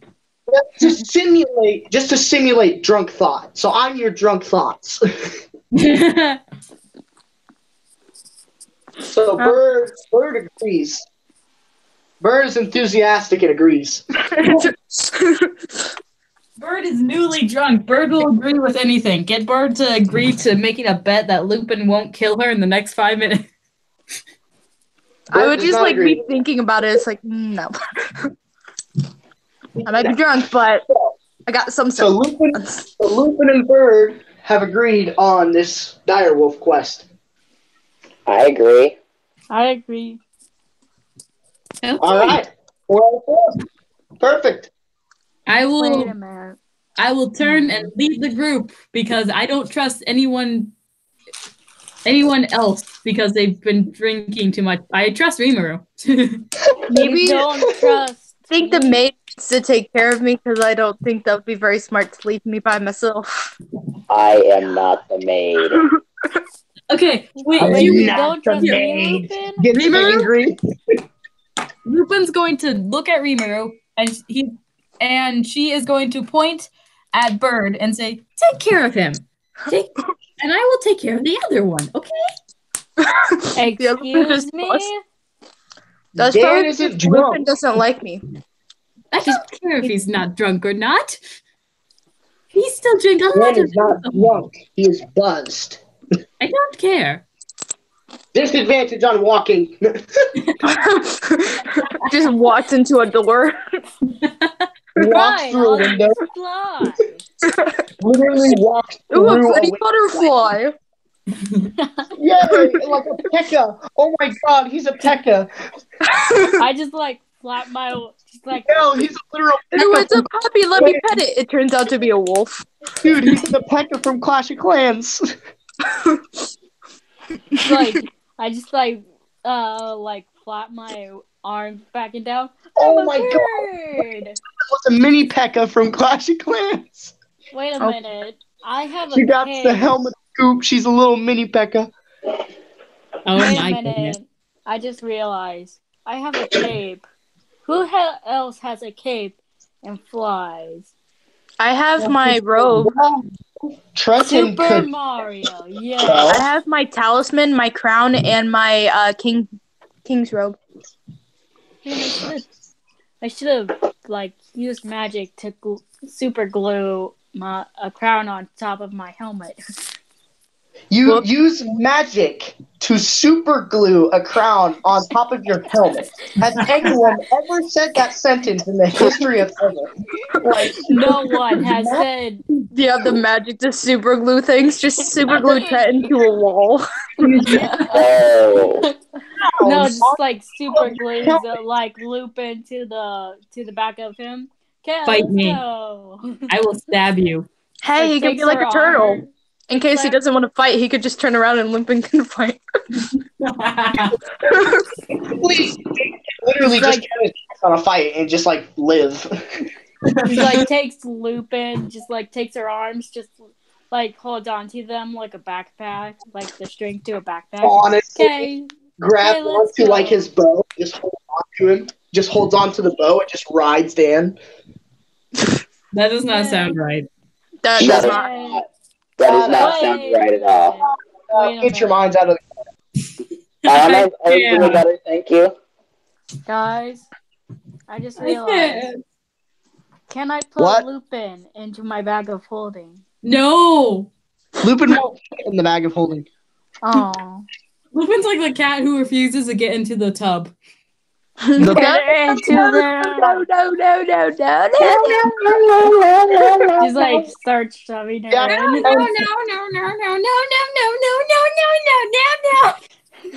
Just to simulate drunk thought. So I'm your drunk thoughts. So Bird agrees. Bird is enthusiastic and agrees. Bird is newly drunk. Bird will agree with anything. Get Bird to agree to making a bet that Lupin won't kill her in the next 5 minutes. I would does just not like agree. be thinking about it. It's like no. I might be drunk, but I got some So sense. Lupin and Bird have agreed on this direwolf quest. I agree. I agree. Okay. All right. 4 Perfect. I Wait will a minute. turn and lead the group because I don't trust anyone else because they've been drinking too much. I trust Rimiru. Maybe You don't trust. I think the maid needs to take care of me because I don't think that would be very smart to leave me by myself. I am not the maid. Okay, wait. I'm You not don't the trust me, maid. Lupin? Gets Rimiru? angry. Lupin's going to look at Rimiru, and she is going to point at Bird and say, "Take care of him. And I will take care of the other one, okay?" Excuse me? That's Dan probably isn't because Lupin drunk. doesn't like me. I don't care if he's not drunk or not. He still drink a Dan lot of is not drunk. He is buzzed. I don't care. Disadvantage on walking. Just walks into a door. Walks Right, through a I'll window. just fly. Literally walks Ooh, a through pretty a butterfly. Yay! Like a P.E.K.K.A. Oh my god, he's a P.E.K.K.A. I just like flap my just like No, he's a literal Ooh, P.E.K.K.A. it's a puppy. Let me pet it. It turns out to be a wolf. Dude, he's the P.E.K.K.A. from Clash of Clans. I just like flap my arms back and down. Oh I'm a my bird. That was a mini P.E.K.K.A. from Clash of Clans. Wait a minute. I have She a got cape. the helmet scoop. She's a little mini P.E.K.K.A. Oh Wait my a minute. goodness. I just realized I have a cape. Who else has a cape and flies? I have my robe. Trenton Super could. Mario. I Yeah. have my talisman, my crown, and my king's robe. Man, I should have like used magic to super glue a crown on top of my helmet. You Whoops. use magic to super glue a crown on top of your helmet. Has anyone ever said that sentence in the history of ever? Like, No one has said. Do you have the magic to super glue things? Just super glue Trent into a wall. Oh. No, just like super glues like Lupin to the back of him. Okay, Fight let's me. go. I will stab you. Hey, he could takes be like her a turtle. arm. In case he doesn't want to fight, he could just turn around and Lupin can fight. please, literally It's just turn his back on a fight and just like live. Just like takes Lupin, just like takes her arms, just like holds onto them like a backpack, like the string to a backpack. Honestly, Okay, grab okay, let's onto go. like his bow, just hold on to him, just holds on to the bow and just rides Dan. That does not sound right. That That does is not. not. That does not sound right at all. Wait a Get your minute. minds out of I was Yeah. doing better, thank you. Guys, I just I realized. can't. Can I put What? Lupin into my bag of holding? No. Lupin won't fit in the bag of holding. Oh. Lupin's like the cat who refuses to get into the tub. The Get into there. No. Just like start shoving her Yeah. in. No.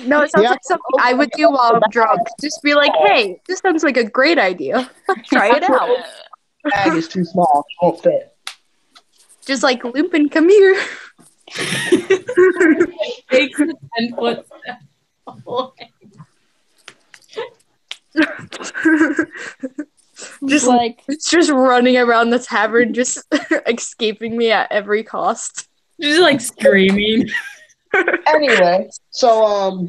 No, it sounds Yeah. like something I would do while I'm drunk. Just be like, hey, this sounds like a great idea. Let's try it out. The bag is too small. It won't fit. Just like, Lupin, come here. Takes the 10-foot step away. Just like it's just running around the tavern, just escaping me at every cost. Just like screaming. Anyway, so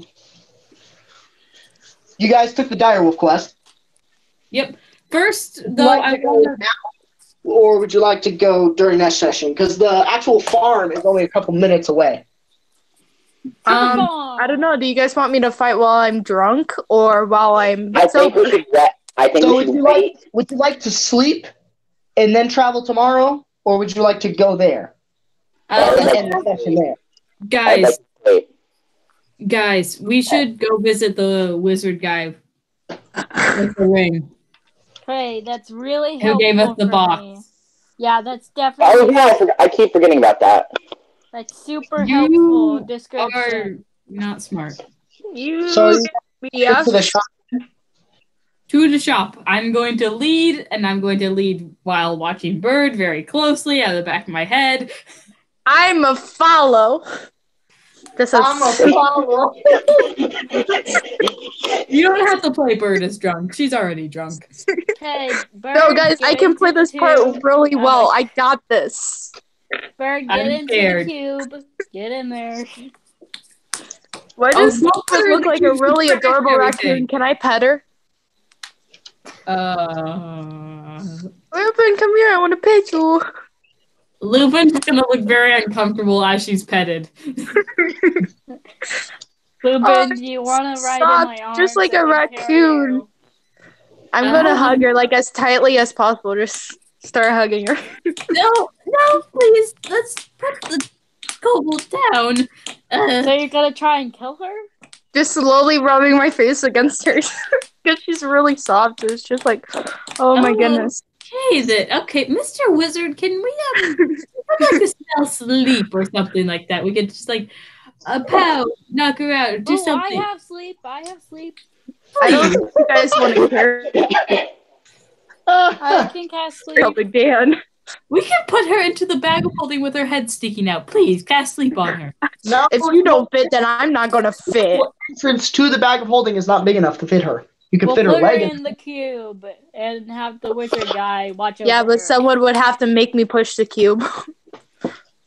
you guys took the direwolf quest. Yep. First, Would you though, like I to go want now, or would you like to go during that session? Because the actual farm is only a couple minutes away. I don't know. Do you guys want me to fight while I'm drunk or while I'm I think sober? we should wait. I think So we should wait. would you like to sleep and then travel tomorrow, or would you like to go there and end the session there? I'd like guys, to wait. guys, we should go visit the wizard guy with the ring. Hey, that's really Who helpful gave us the for box. me. Yeah, that's Oh definitely yeah, I keep forgetting about that. that's super helpful You description. are not smart. You So yeah. to the shop. To the shop. I'm going to lead, and I'm going to lead while watching Bird very closely out of the back of my head. I'm a follow. This is I'm a follower. You don't have to play Bird as drunk. She's already drunk. Hey, Bird, No, guys, I get can play into this the part tube. really well. I got this. Bird, get I'm into scared. the cube. Get in there. Why Oh, does don't put her in look the like a cube. really She's trying adorable everything. raccoon? Can I pet her? Uh, Lupin, come here. I want to pet you. Lupin's gonna look very uncomfortable as she's petted. Lupin, do you want to ride in my arms? Just like a and carry raccoon. you? I'm gonna hug her like as tightly as possible. Just start hugging her. No, please. Let's put the kobold down. So you're gonna try and kill her? Just slowly rubbing my face against her because she's really soft. It's just like, oh my goodness. Okay, Mr. Wizard, can we I'd like to spell sleep or something like that? We could just like pow, knock her out, do something. I have sleep. I don't think you guys want to hear. I can cast sleep. Oh, Dan. We can put her into the bag of holding with her head sticking out. Please, cast sleep on her. No, if you don't fit, then I'm not gonna fit. The entrance to the bag of holding is not big enough to fit her. You can fit her put leg in the cube and have the wizard guy watch over Yeah, but her. someone would have to make me push the cube.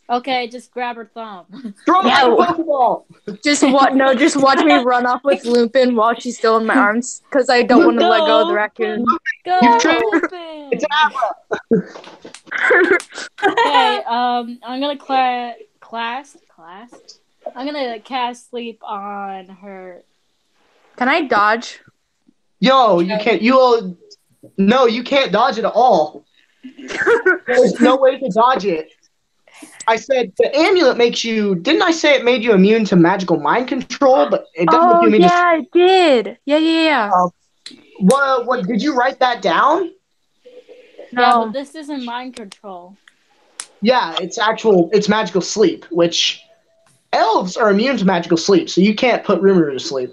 Okay, just grab her thumb. Throw No. a Pokeball. Just watch me run off with Lupin while she's still in my arms, because I don't want to let go of the raccoon. Go, You've tricked- Lupin! It's an Abra. Okay, I'm gonna class. I'm gonna cast sleep on her. Can I dodge? Yo, you can't. No, you can't dodge it at all. There's no way to dodge it. I said the amulet makes you. Didn't I say it made you immune to magical mind control? But it doesn't make you immune yeah, it did. Yeah. What did you write that down? No. Yeah, but this isn't mind control. Yeah, it's magical sleep, which elves are immune to magical sleep, so you can't put Rimiru to sleep.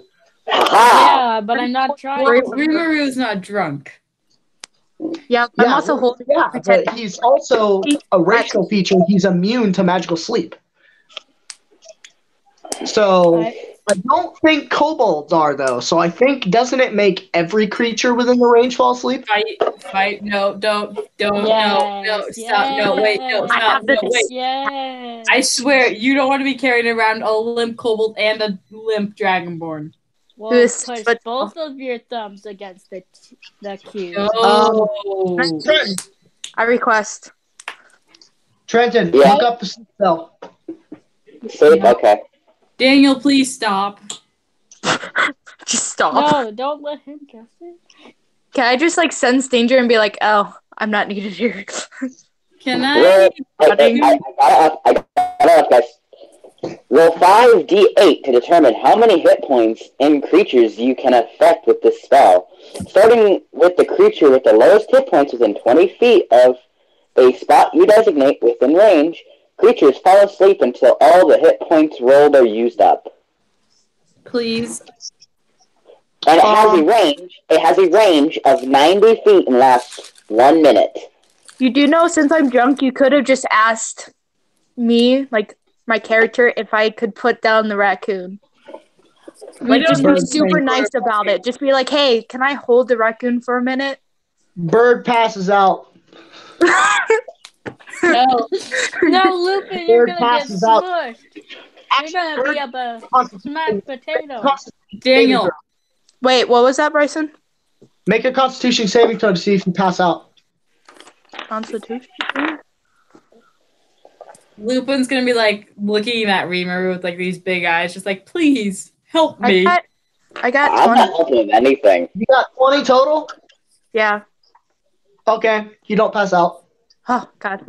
Yeah, but I'm not trying. Rimiru's not drunk. Yeah, I'm also holding. Yeah, but he's also a racial feature. He's immune to magical sleep. So I don't think kobolds are though. So I think doesn't it make every creature within the range fall asleep? Fight! No, don't, no, stop! No, wait, no, I stop! have No, this. wait! Yes. I swear, you don't want to be carrying around a limp kobold and a limp dragonborn. Well, This- push but- both of your thumbs against the cube. No. I request. Trenton, Yeah. look up the sleep spell. Sleep? Okay. Daniel, please stop. Just stop. No, don't let him cast it. Can I just like sense danger and be like, oh, I'm not needed here? Can I? I got up, guys. Roll 5d8 to determine how many hit points in creatures you can affect with this spell. Starting with the creature with the lowest hit points within 20 feet of a spot you designate within range, creatures fall asleep until all the hit points rolled are used up. Please. And it has a range of 90 feet and lasts 1 minute. You do know, since I'm drunk, you could have just asked me, like my character, if I could put down the raccoon. Like, just be super nice about it. Just be like, hey, can I hold the raccoon for a minute? Bird passes out. No, Lupin, you're Bird gonna get passes out. smushed. You're gonna be a smashed potato. Daniel. Wait, what was that, Bryson? Make a Constitution saving throw to see if you pass out. Constitution? Lupin's gonna be like looking at Rimiru with like these big eyes, just like, please help me. I got I'm 20. not helping with anything. You got 20 total? Yeah. Okay, you don't pass out. Oh, God.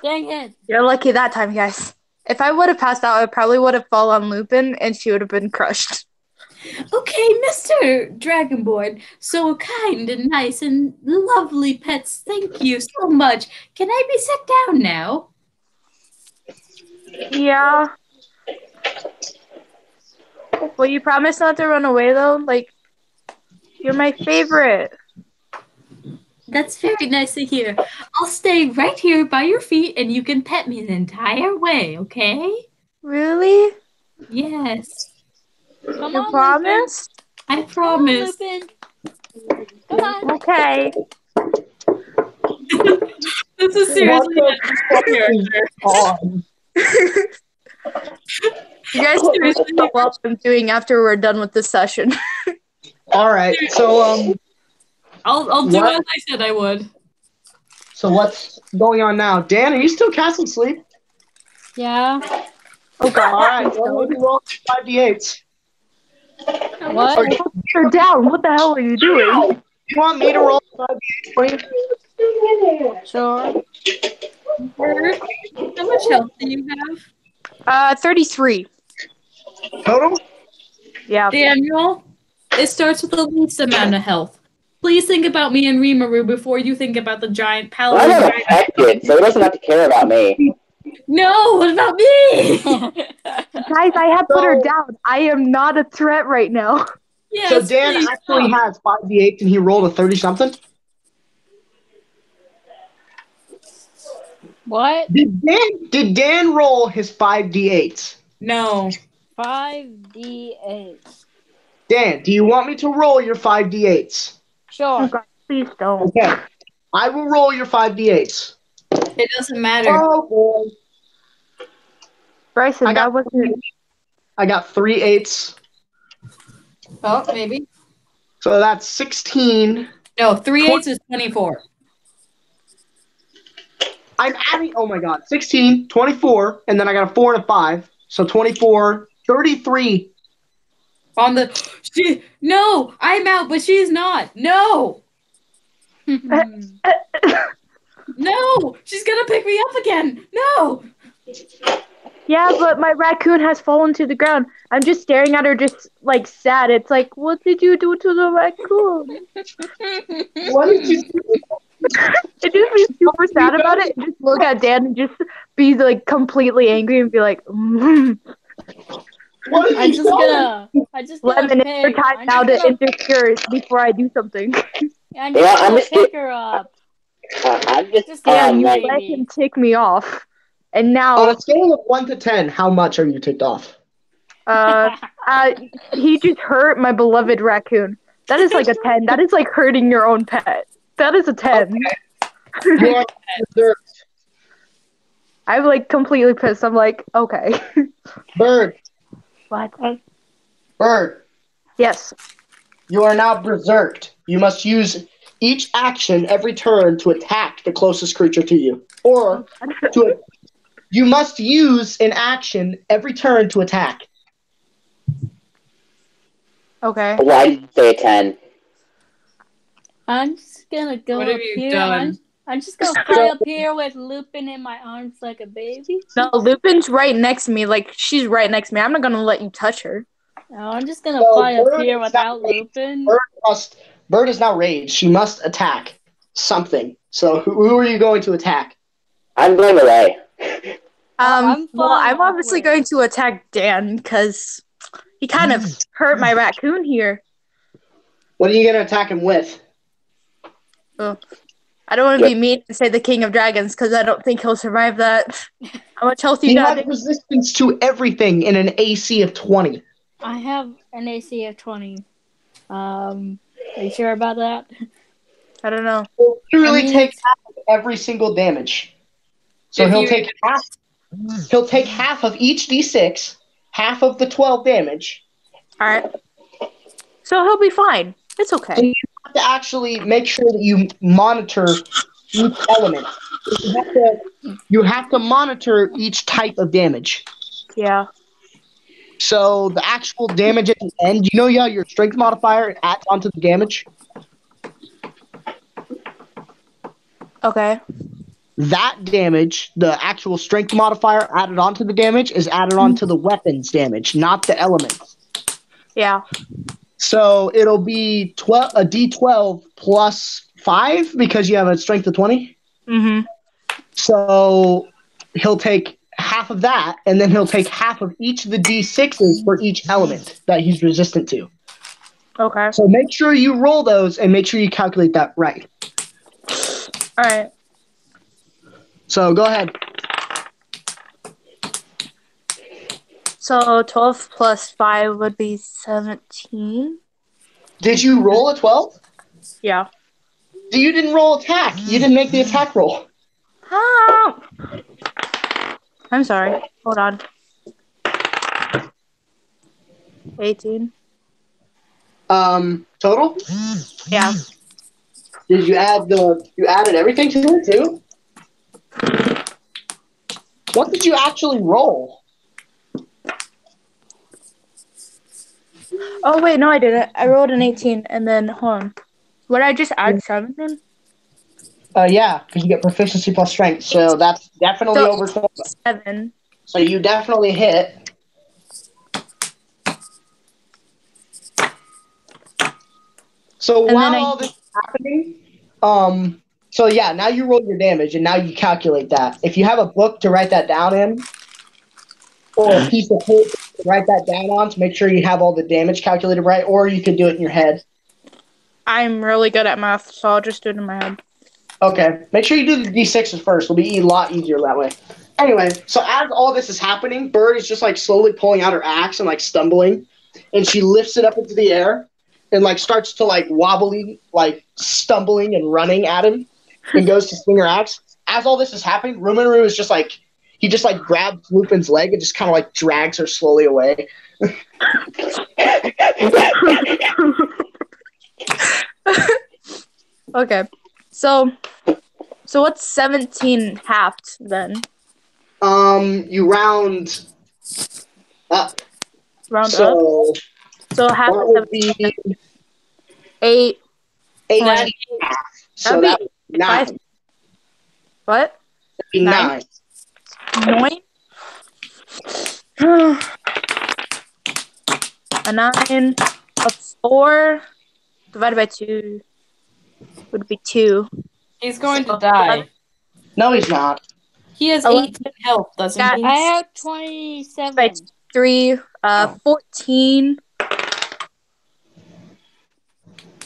Dang it. You're lucky that time, guys. If I would have passed out, I probably would have fallen on Lupin, and she would have been crushed. Okay, Mr. Dragonborn, so kind and nice and lovely pets. Thank you so much. Can I be set down now? Yeah. Will you promise not to run away, though? Like, you're my favorite. That's very nice to hear. I'll stay right here by your feet and you can pet me the entire way, okay? Really? Yes. Come You on, promise? I promise. Lupin. Come on. Okay. This is seriously a character. You guys can really know what I'm doing after we're done with this session. All right, so I'll do What? as I said I would. So what's going on now? Dan, are you still casting sleep? Yeah. Oh god. All right, go ahead and roll 5d8s. What? Or do You're down. What the hell are you doing? you want me to roll 5d8s for you? Sure. Bird, how much health do you have? 33. Total? Yeah. Daniel, it starts with the least amount of health. Please think about me and Rimuru before you think about the giant I'm paladin. not affected, so he doesn't have to care about me. No, what about me? Guys, I have put her down. I am not a threat right now. Yes, So Dan please, actually stop. has 5d8s and he rolled a 30-something? What? Did Dan roll his 5d8s? No. 5d8. Dan, do you want me to roll your 5d8s? Oh Sure. god, please don't. Okay. I will roll your 5d8s. It doesn't matter. Oh, boy. Bryson, that wasn't. I got 3 8s. Oh, maybe. So that's 16. No, 3 8s is 24. I'm adding, oh my god, 16, 24, and then I got a 4 and a 5. So 24, 33. On the no, I'm out, but she's not. No. No, she's gonna pick me up again. No. Yeah, but my raccoon has fallen to the ground. I'm just staring at her, just like sad. It's like, what did you do to the raccoon? What did you do? It just be super sad about it. And just look at Dan and just be like completely angry and be like, What did I you just do? gonna Lemon, it's your pick. time I'm now just to gonna, interfere before I do something. I'm Yeah, just I'm gonna just pick her up. I'm just, Just Dan, you like, let him tick me off. And On now, a scale of 1 to 10, how much are you ticked off? he just hurt my beloved raccoon. That is like a 10. That is like hurting your own pet. That is a 10. You are reserved. I'm like completely pissed. I'm like, okay. Bird, What? Bird, Yes. you are now berserked. You must use each action every turn to attack the closest creature to you. Or you must use an action every turn to attack. Okay. why did you say a 10? I'm just gonna go What have up you here. done? I'm just gonna fly up here with Lupin in my arms like a baby. No, Lupin's right next to me. Like, she's right next to me. I'm not gonna let you touch her. No, I'm just gonna So fly up Bird here is without not raged. Lupin. Bird is now raged. She must attack something. So who are you going to attack? I'm going away. I'm Well, flying I'm obviously upwards. going to attack Dan because he kind of hurt my raccoon here. What are you going to attack him with? I don't want to be mean and say the King of Dragons because I don't think he'll survive that. How much health you He got? has resistance to everything in an AC of 20. I have an AC of 20. Are you sure about that? I don't know. He'll literally I mean, take half of every single damage. So If he'll you- take half. He'll take half of each d6, half of the 12 damage. All right. So he'll be fine. It's So okay. you have to actually make sure that you monitor each element. You have to monitor each type of damage. Yeah. So the actual damage at the end, you know, your strength modifier adds onto the damage. Okay. That damage, the actual strength modifier added onto the damage, is added onto the weapon's damage, not the elements. Yeah. So it'll be a d12 plus 5 because you have a strength of 20. Mm-hmm. So he'll take half of that, and then he'll take half of each of the d6s for each element that he's resistant to. Okay. So make sure you roll those and make sure you calculate that right. All right. So go ahead. So 12 plus 5 would be 17. Did you roll a 12? Yeah. You didn't roll attack. You didn't make the attack roll. Ah! I'm sorry. Hold on. 18. Total? Yeah. Did you add you added everything to it too? What did you actually roll? Oh wait, no, I didn't. I rolled an 18, and then hold on. What did I just add 7 then? Yeah, because you get proficiency plus strength, so that's definitely So over 20. 7. So you definitely hit. So And then while all this is happening, so yeah, now you roll your damage, and now you calculate that. If you have a book to write that down in, or a piece of paper to write that down on to make sure you have all the damage calculated right, or you could do it in your head. I'm really good at math, so I'll just do it in my head. Okay. Make sure you do the d6s first. It'll be a lot easier that way. Anyway, so as all this is happening, Bird is just like slowly pulling out her axe and like stumbling, and she lifts it up into the air and like starts to like wobbly, like stumbling and running at him, and goes to swing her axe. As all this is happening, Rimiru is just like he just like grabs Lupin's leg and just kind of like drags her slowly away. Okay. So what's 17 halved then? You round up. Round up? So So half that of would 17. be 8. 8 That'd and a half. So that would be 9. 5. What? That'd be 9. 9? A 9. A 4 divided by 2 would be 2. He's going to die. No, he's not. He has 11. 18 health, doesn't Yeah, he? I have 27. By 3. 14.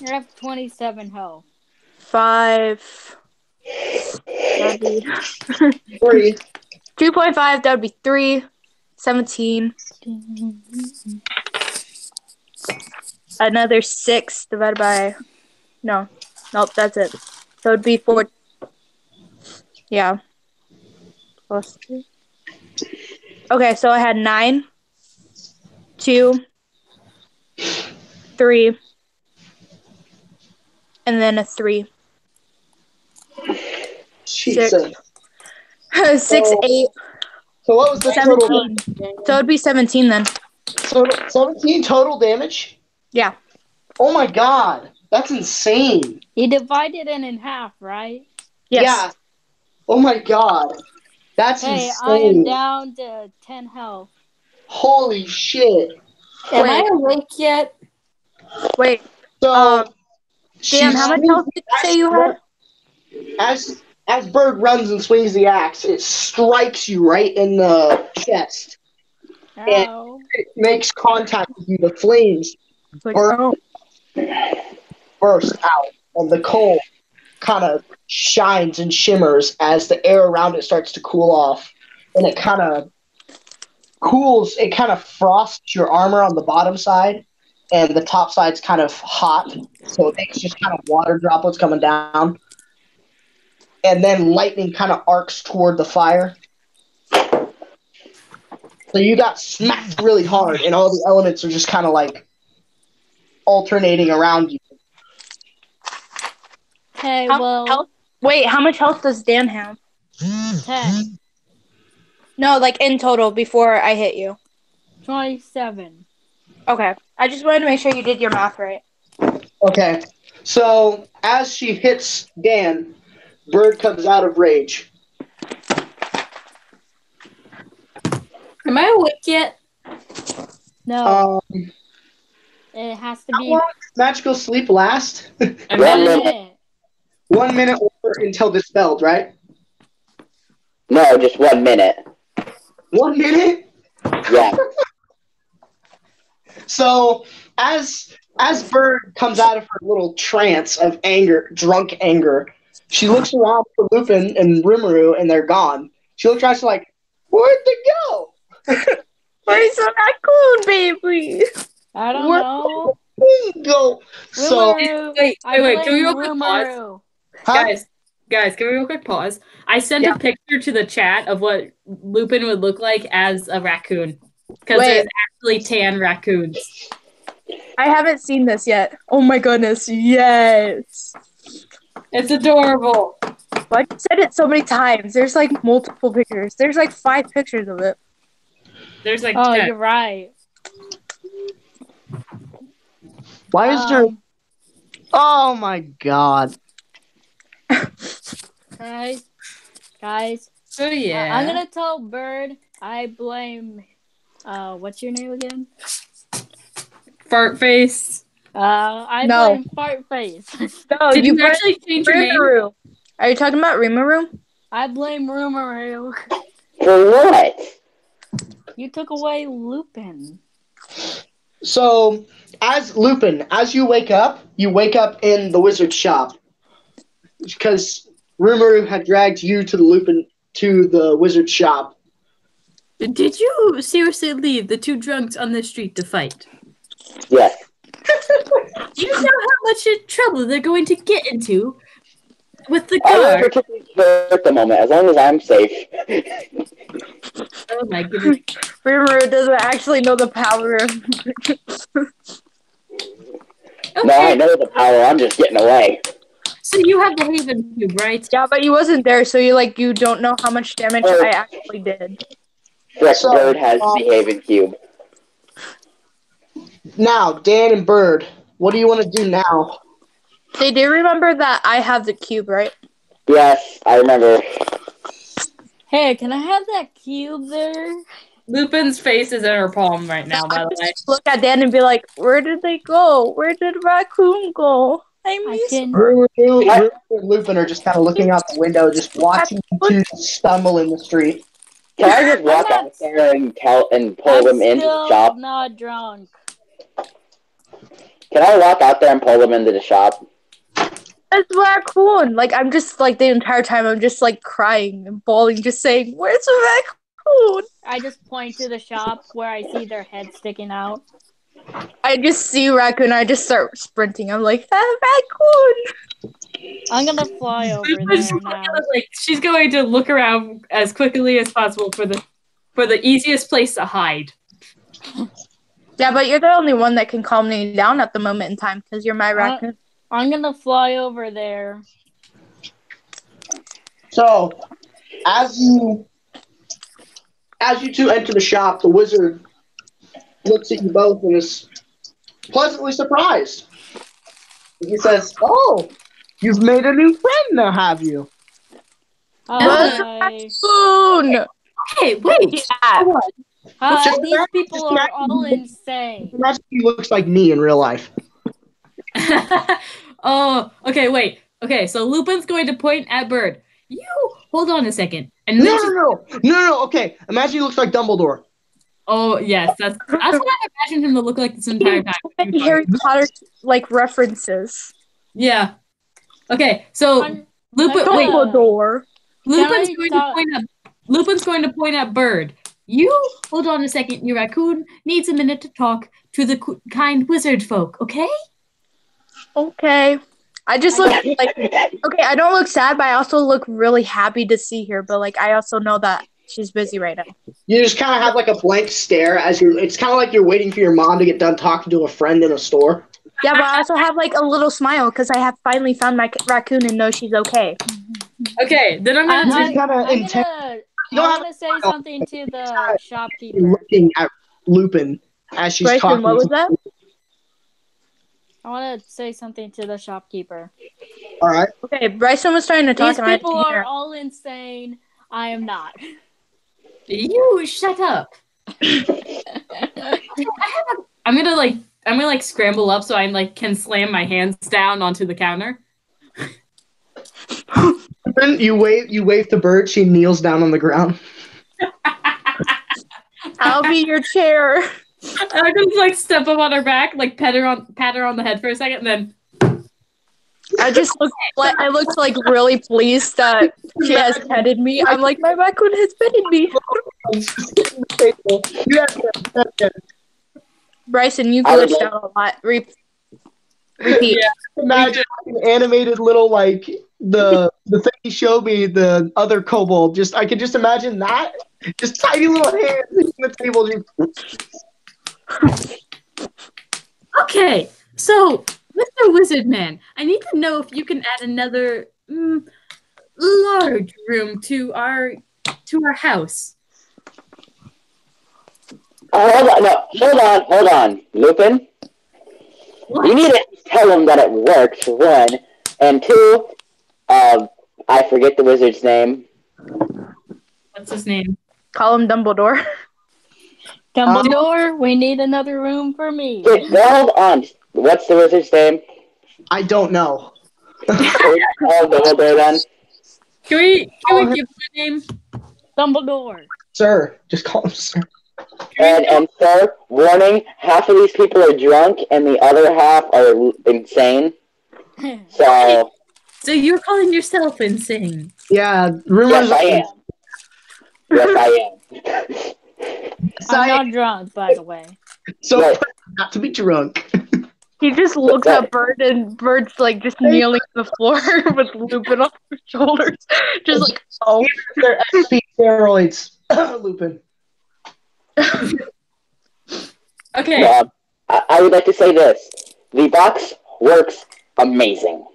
I have 27 health. 5. That'd be 3. 2.5. That would be 3. 17. Another 6 divided by. Nope, that's it. So it'd be 4. Yeah. Plus 3. Okay, so I had 9, 2, 3, and then a 3. Jesus. 6, 8, So what was the total? 17. So it'd be 17 then. So 17 total damage? Yeah. Oh my god. That's insane. You divided it in half, right? Yes. Yeah. Oh my god. That's Hey, insane. I am down to 10 health. Holy shit. Am I awake yet? Wait. So Dan, how much health did you say you had? As Bird runs and swings the axe, it strikes you right in the chest. Ow. It makes contact with you. The flames Like, burst out, and the coal kind of shines and shimmers as the air around it starts to cool off, and it kind of cools. It kind of frosts your armor on the bottom side, and the top side's kind of hot, so it makes just kind of water droplets coming down. And then lightning kind of arcs toward the fire. So you got smacked really hard, and all the elements are just kind of like alternating around you. Okay, Wait, how much health does Dan have? 10. No, like in total before I hit you. 27. Okay. I just wanted to make sure you did your math right. Okay. So as she hits Dan, Bird comes out of rage. Am I awake yet? No, it has to How be long does magical sleep last? I'm 1 not- minute. 1 minute or until dispelled, right? No, just 1 minute. 1 minute? Yeah. So as Bird comes out of her little trance of anger, drunk anger, she looks around for Lupin and Rimiru, and they're gone. She looks around, she's like, "Where'd they go? Where's the raccoon, baby? I don't Where'd know. they go?" So, Rimiru. Wait, I can we blame real quick pause? Rimiru. huh? Guys, can we real quick pause? I sent a picture to the chat of what Lupin would look like as a raccoon. Because Wait. there's actually tan raccoons. I haven't seen this yet. Oh my goodness, yes. It's adorable. Why you said it so many times? There's like multiple pictures. There's like 5 pictures of it. There's like Oh, 10. you're right. Why is there? Oh my god! Guys. So yeah. I'm gonna tell Bird I blame. What's your name again? Fartface. I No. blame Fartface. No, Did you blame actually change your name? Rimuru. Are you talking about Rimiru? I blame Rimiru. For what? You took away Lupin. So, as Lupin, as you wake up in the wizard's shop because Rimuru had dragged you to the wizard's shop. Did you seriously leave the 2 drunks on the street to fight? Yes. Do you know how much trouble they're going to get into with the I don't guard? particularly care at the moment, as long as I'm safe. Oh my goodness. Rimuru doesn't actually know the power of... Okay, No, I know the power, I'm just getting away. so you have the Haven Cube, right? Yeah, but you wasn't there, so you don't know how much damage I actually did. Yes, Bird has the Haven Cube. Now, Dan and Bird, what do you want to do now? They do remember that I have the cube, right? Yes, I remember. Hey, can I have that cube there? Lupin's face is in her palm right now, by the way. Just look at Dan and be like, where did they go? Where did Raccoon go? I miss can. Rimuru and Lupin are just kind of looking out the window, just watching you 2 stumble in the street. Can I just walk out there and pull them into the shop? I'm not drunk. Can I walk out there and pull them into the shop? It's Raccoon. I'm just, the entire time, I'm just, crying and bawling, just saying, where's the Raccoon? I just point to the shop where I see their head sticking out. I just see Raccoon, I just start sprinting. I'm like, Raccoon! I'm gonna fly over there now. She's going to look around as quickly as possible for the easiest place to hide. Yeah, but you're the only one that can calm me down at the moment in time, because you're my Raccoon. I'm gonna fly over there. So, as you 2 enter the shop, the wizard looks at you both and is pleasantly surprised. He says, "Oh, you've made a new friend now, have you?" Hi. Raccoon! Hey, wait! Yeah. Hi, these people are all insane. Imagine he looks like me in real life. Oh, okay, wait. Okay, so Lupin's going to point at Bird. You hold on a second. And No. Okay, imagine he looks like Dumbledore. Oh yes, that's what I imagined him to look like this entire time. Harry Potter references. Yeah. Okay, so Lupin. Wait, Dumbledore. Lupin's going to point at Bird. You hold on a second. Your raccoon needs a minute to talk to the kind wizard folk. Okay. Okay. I just look okay, I don't look sad, but I also look really happy to see her. But I also know that she's busy right now. You just kind of have a blank stare it's kind of like you're waiting for your mom to get done talking to a friend in a store. Yeah, but I also have a little smile because I have finally found my raccoon and know she's okay. Okay, then I'm gonna say something to the shopkeeper. Looking at Lupin as she's Bryson, talking. what was that? I want to say something to the shopkeeper. All right. Okay, Bryson was trying to talk. These people are all insane. I am not. You shut up. I'm gonna scramble up so I can slam my hands down onto the counter. You wave to Bird. She kneels down on the ground. I'll be your chair. I just step up on her back, pat her on the head for a second, and then I just looked really pleased that she has petted me. I'm like, my raccoon has petted me. Bryson, you glitched out a lot. Repeat. Yeah. Imagine an animated little the thing he showed me, the other kobold. I could just imagine that. Just tiny little hands on the table. Okay, so Mr. Wizard Man, I need to know if you can add another large room to our house. Hold on, Lupin. What? You need to tell him that it works, for one, and two, I forget the wizard's name. What's his name? Call him Dumbledore. Dumbledore, we need another room for me. Hold on. What's the wizard's name? I don't know. Dumbledore then. Can we give him a name? Dumbledore. Sir, just call him sir. And sir, warning, half of these people are drunk and the other half are insane. So you're calling yourself insane? Yeah, yes, I am. Yes, I am. I'm not drunk, by the way. So Right. not to be drunk. He just looks at Bird, and Bird's like just kneeling on the floor with Lupin on his shoulders. Just like, oh. They're XP steroids, Lupin. Okay. I would like to say this. The box works amazing.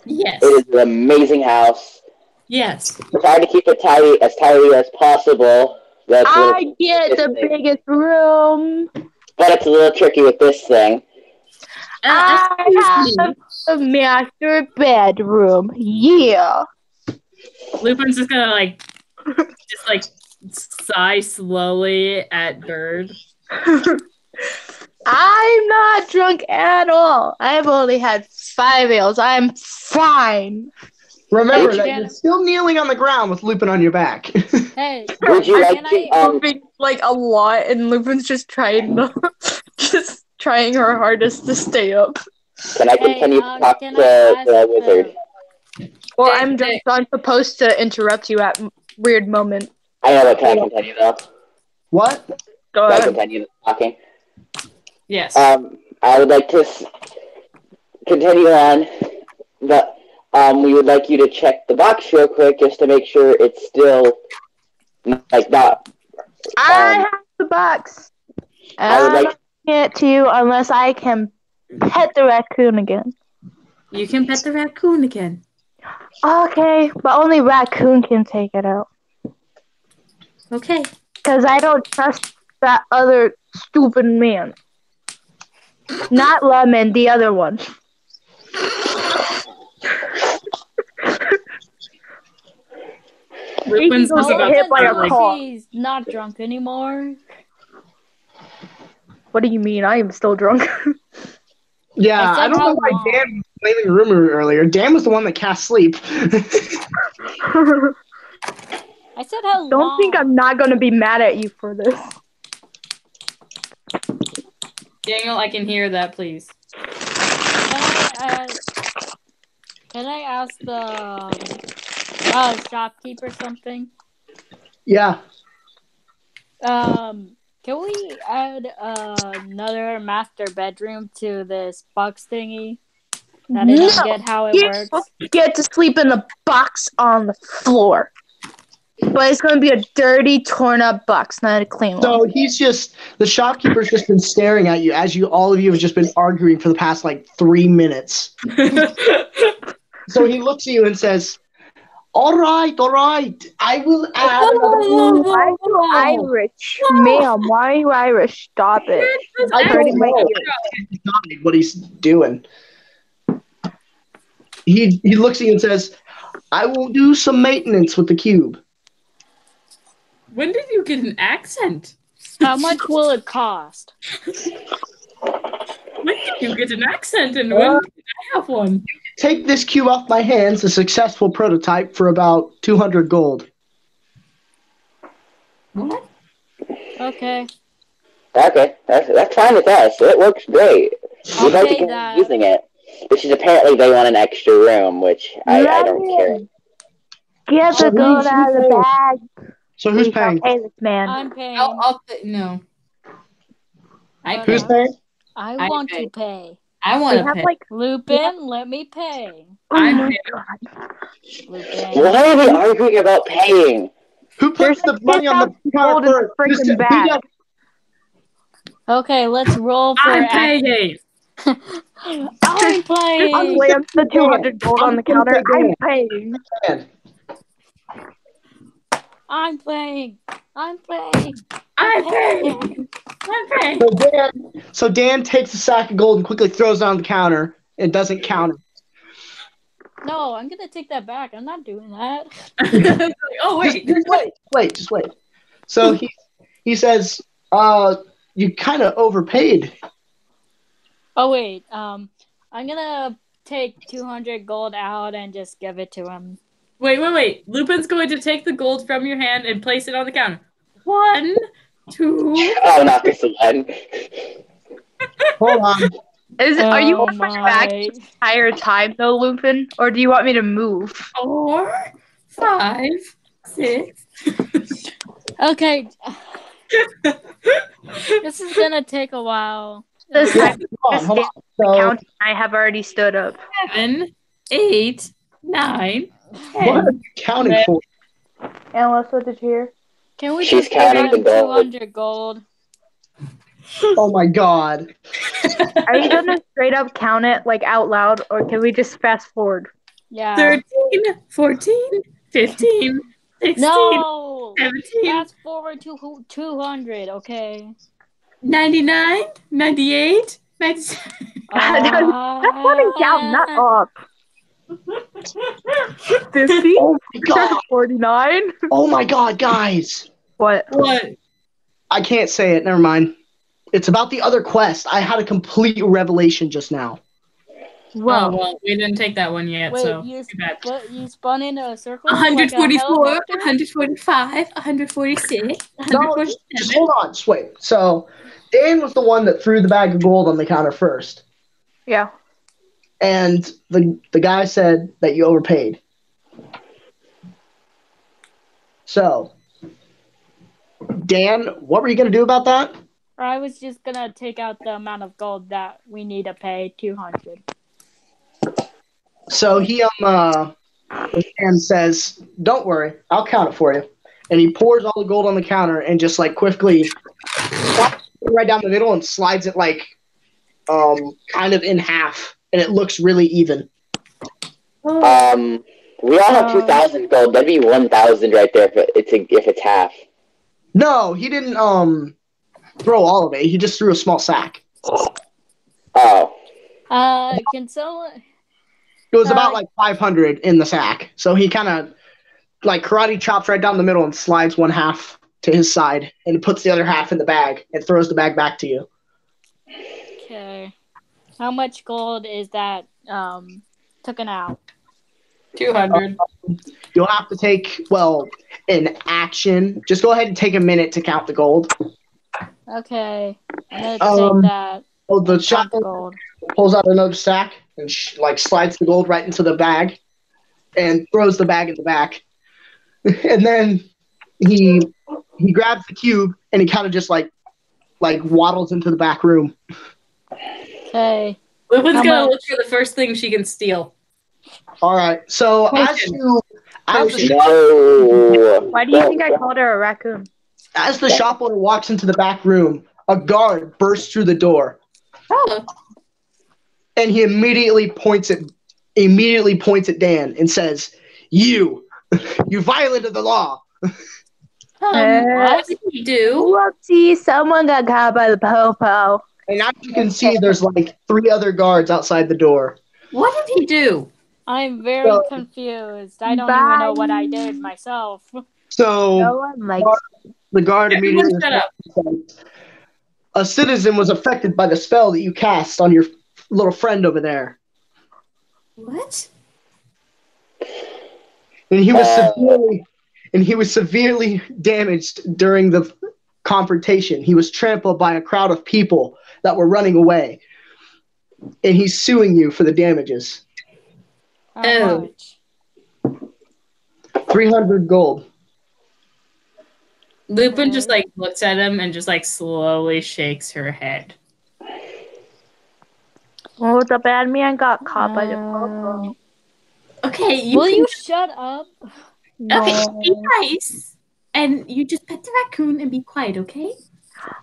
Yes. It is an amazing house. Yes. Try to keep it as tidy as possible. I get the biggest room. But it's a little tricky with this thing. I have a master bedroom. Yeah. Lupin's just gonna sigh slowly at Bird. I'm not drunk at all. I've only had 5 ales. I'm fine. Remember that you're still kneeling on the ground with Lupin on your back. Hey, Would you like to Moving like a lot, and Lupin's just trying her hardest to stay up. Can I continue to talk to the wizard? Or I'm drunk, so I'm supposed to interrupt you at weird moment. I know, but can I continue though? What? Go Can I ahead. continue talking? Yes. I would like to continue on, but we would like you to check the box real quick just to make sure it's still not. I have the box. I would I'm like- not giving it to you unless I can pet the raccoon again. You can pet the raccoon again. Okay, but only raccoon can take it out. Okay. Because I don't trust that other stupid man. Not Lemon, the other one. Lupin's He's just about hit to by a like, car. He's not drunk anymore. What do you mean? I am still drunk. Yeah, I said I don't know how why long. Dan was blaming Rimiru earlier. Dan was the one that cast sleep. I said how long. Don't think I'm not going to be mad at you for this. Daniel, I can hear that, please. Can I ask the shopkeeper something? Yeah. Can we add another master bedroom to this box thingy? That I don't get how it works. You get to sleep in the box on the floor. But it's going to be a dirty, torn up box, not a clean one. So the shopkeeper's just been staring at you as all of you have just been arguing for the past 3 minutes. So he looks at you and says, all right, I will add another room. Why are you Irish? Ma'am, why are you Irish? Stop it. I hurting don't my know what he's doing. He looks at you and says, I will do some maintenance with the cube. When did you get an accent? How much will it cost? When did you get an accent and when did I have one? Take this cube off my hands, a successful prototype, for about 200 gold. What? Okay. Okay, that's fine with us. It works great. We'd like to Okay, keep that. using it. Which is apparently they want an extra room, which I don't care. Get the gold out of the bag. So who's paying? Pay this man. I'm paying. No. Who's paying? I I want pay. to pay. I We want to have pay. Lupin, let me pay. I'm Lupin. Why are we arguing about paying? Who puts There's the money on the gold in the card first? freaking bag. Okay, let's roll for I'm paying. I'm playing. Slams the 200 gold on the counter. I'm paying. Dan. I'm playing. I'm playing. I'm paying. I'm paying. So Dan takes a sack of gold and quickly throws it on the counter and doesn't count it. No, I'm gonna take that back. I'm not doing that. Oh wait. Just wait. So he says, you kind of overpaid. Oh wait. I'm gonna take 200 gold out and just give it to him. Wait. Lupin's going to take the gold from your hand and place it on the counter. 1, 2. Oh, not this again. Hold on. Are you Oh pushing back the entire time though, Lupin? Or do you want me to move? 4, 5, 6. Okay. This is gonna take a while. Hold on. So, Count. I have already stood up. 7, 8, 9, 10. what are you counting for? Alice, what did you hear? Can we She's just give counting him the gold. 200 gold? Oh my god. Are you gonna straight up count it like out loud, or can we just fast forward? Yeah. 13, 14, 15, 16, No. 17, Fast forward to 200. Okay. 99, 98, 97. That's coming down, not up. 50? Oh my god. 49? Oh my god, guys. What? What? I can't say it. Never mind. It's about the other quest. I had a complete revelation just now. Wow. Oh, well, we didn't take that one yet, Wait, so you too bad. spun in a circle? 144, like a helicopter? 145, 146, No, 147. just hold on. Just wait. So, Dan was the one that threw the bag of gold on the counter first. Yeah. And the guy said that you overpaid. So, Dan, what were you going to do about that? I was just gonna take out the amount of gold that we need to pay 200. So Dan says, "Don't worry, I'll count it for you." And he pours all the gold on the counter and just like quickly right down the middle and slides it like kind of in half, and it looks really even. We all have 2,000 gold. That'd be 1,000 right there if it's half. No, he didn't throw all of it. He just threw a small sack. Oh. Can someone? It was about like 500 in the sack. So he kind of like karate chops right down the middle and slides one half to his side and puts the other half in the bag and throws the bag back to you. Okay. How much gold is that taken out? 200. You'll have to take, an action. Just go ahead and take a minute to count the gold. Okay. I'm gonna take that. Oh, the Count shop the gold. pulls out another sack and slides the gold right into the bag and throws the bag in the back. And then he grabs the cube and he kind of just like waddles into the back room. Okay. Lupin's How gonna much? look for the first thing she can steal. All right. So as the No. Why do you think I called her a raccoon? shop owner walks into the back room, a guard bursts through the door. Oh. And he immediately points at Dan and says, You violated the law. What did he do? Whoopsie, someone got caught by the po-po. And as you can see, there's like 3 other guards outside the door. What did he do? I'm very confused. I don't even know what I did myself. So No one likes the guard Everyone immediately shut up. A citizen was affected by the spell that you cast on your little friend over there. What? And he was severely damaged during the confrontation. He was trampled by a crowd of people that were running away. And he's suing you for the damages. How much? 300 gold. Lupin just like looks at him and just like slowly shakes her head. Oh, the bad man got caught by the po-po. Okay, Will you shut up? Okay, be nice. And you just pet the raccoon and be quiet, okay?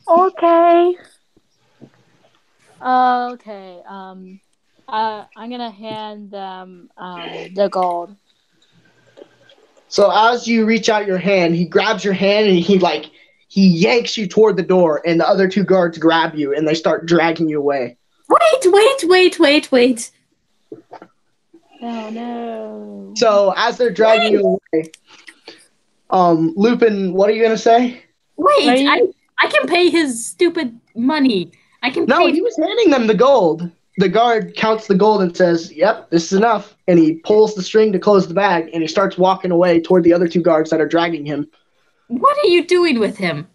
Okay. Okay. I'm gonna hand them the gold. So as you reach out your hand, he grabs your hand and he yanks you toward the door, and the other two guards grab you and they start dragging you away. Wait. Oh no. So as they're dragging you away, Lupin, what are you gonna say? Wait, you- I can pay his stupid money. I can No, pay. he was handing them the gold. The guard counts the gold and says, "Yep, this is enough." And he pulls the string to close the bag, and he starts walking away toward the other two guards that are dragging him. What are you doing with him?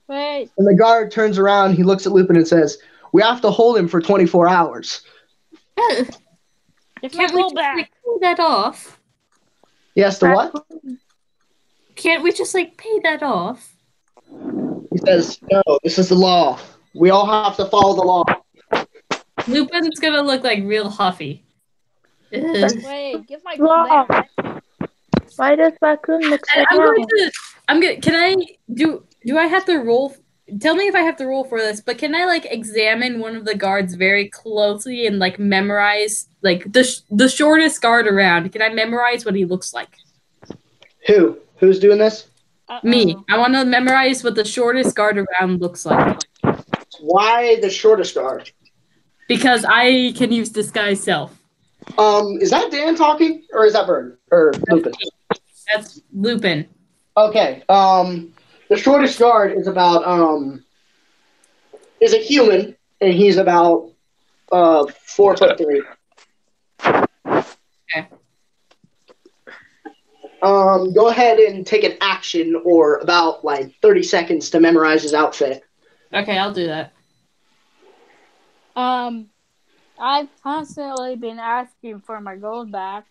Wait. And the guard turns around, he looks at Lupin and says, "We have to hold him for 24 hours." Give my Can't we gold just back. like pay that off? Yes, to what? Can't we just like pay that off? He says, "No, this is the law. We all have to follow the law." Lupin's gonna look like real huffy. Ugh. Wait, give my gold back. Why does raccoon look so Can I do I have to roll? Tell me if I have to roll for this, but can I like examine one of the guards very closely and like memorize like the shortest guard around? Can I memorize what he looks like? Who? Who's doing this? Me. I want to memorize what the shortest guard around looks like. Why the shortest guard? Because I can use disguise self. Is that Dan talking, or is that Bird or Lupin? That's Lupin. Okay. The shortest guard is about is a human, and he's about 4'3". Okay. Go ahead and take an action or about like 30 seconds to memorize his outfit. Okay, I'll do that. I've constantly been asking for my gold back.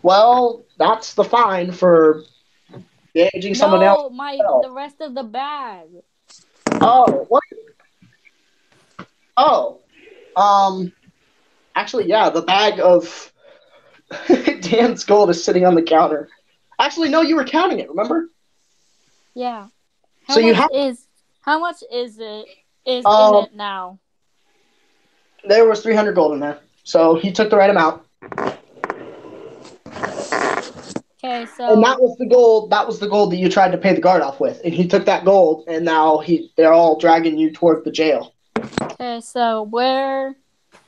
Well, that's the fine for engaging someone else. No, the rest of the bag. Oh, what? Oh, actually, yeah, the bag of Dan's gold is sitting on the counter. Actually, no, you were counting it, remember? Yeah. So you have how much is it in it now? There was 300 gold in there, so he took the right amount. Okay, so And that was the gold. That was the gold that you tried to pay the guard off with, and he took that gold, and now they're all dragging you toward the jail. Okay, so where?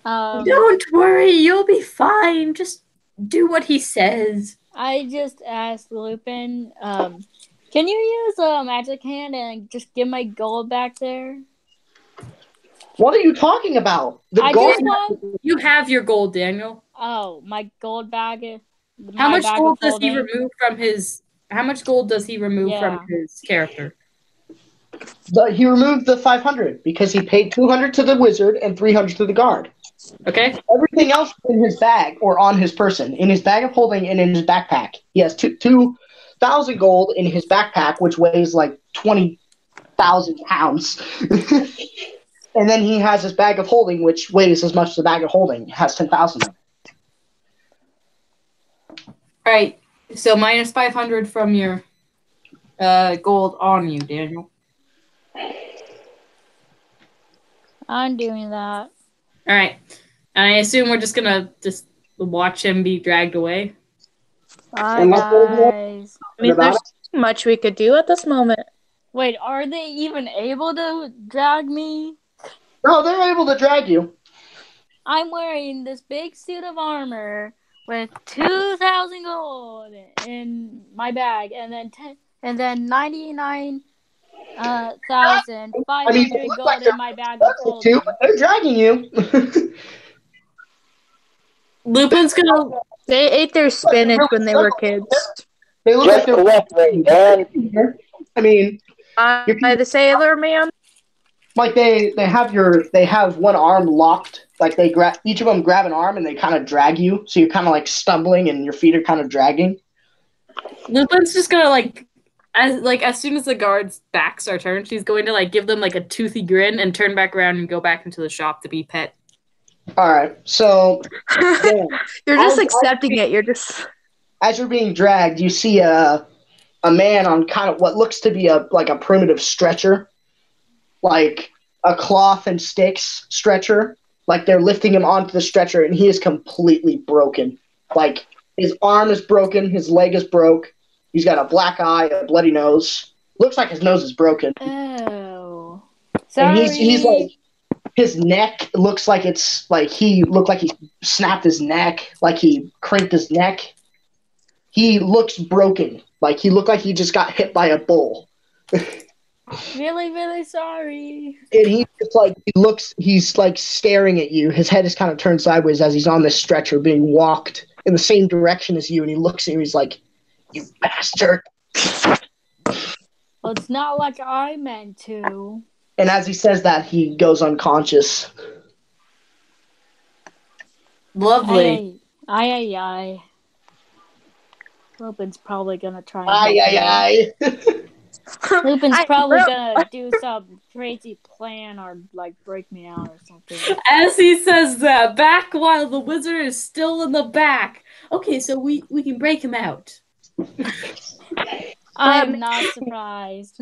Don't worry, you'll be fine. Just do what he says. I just asked Lupin, can you use a magic hand and just give my gold back there? What are you talking about? The gold. You have your gold, Daniel. Oh, my gold bag. How much gold does he remove from his? How much gold does he remove from his character? He removed the 500 because he paid 200 to the wizard and 300 to the guard. Okay. Everything else in his bag or on his person, in his bag of holding and in his backpack. He has 2,000 gold in his backpack, which weighs like 20,000 pounds. And then he has his bag of holding, which weighs as much as the bag of holding. It has 10,000 in it. All right. So minus 500 from your gold on you, Daniel. I'm doing that. All right. And I assume we're just gonna watch him be dragged away. Bye, guys. I mean, there's not much we could do at this moment. Wait, are they even able to drag me? No, they're able to drag you. I'm wearing this big suit of armor with 2,000 gold in my bag, and then 99,500 gold in my bag of holding. They're dragging you. Lupin's gonna. They ate their spinach when they were kids. They look Just like they're. I mean, By the sailor man. like they have one arm locked. Like each of them grab an arm and they kind of drag you, so you're kind of like stumbling and your feet are kind of dragging. Lupin's just gonna as soon as the guards' backs are turned, she's going to like give them like a toothy grin and turn back around and go back into the shop to be pet. All right, so you're just accepting it. You're just as you're being dragged, you see a man on kind of what looks to be a primitive stretcher. Like a cloth and sticks stretcher. Like they're lifting him onto the stretcher, and he is completely broken. Like his arm is broken, his leg is broke. He's got a black eye, a bloody nose. Looks like his nose is broken. Oh. And Sorry. he's like, his neck looks like it's like he looked like he snapped his neck, like he cranked his neck. He looks broken. Like he looked like he just got hit by a bull. Really, really sorry. And he just like he's like staring at you. His head is kind of turned sideways as he's on this stretcher being walked in the same direction as you, and he looks at you, he's like, "You bastard." Well, it's not like I meant to. And as he says that, he goes unconscious. Lovely. Aye. Lupin's probably gonna try and Aye. Lupin's probably gonna do some crazy plan or like break me out or something. As he says that, back while the wizard is still in the back. Okay, so we can break him out. I'm not surprised.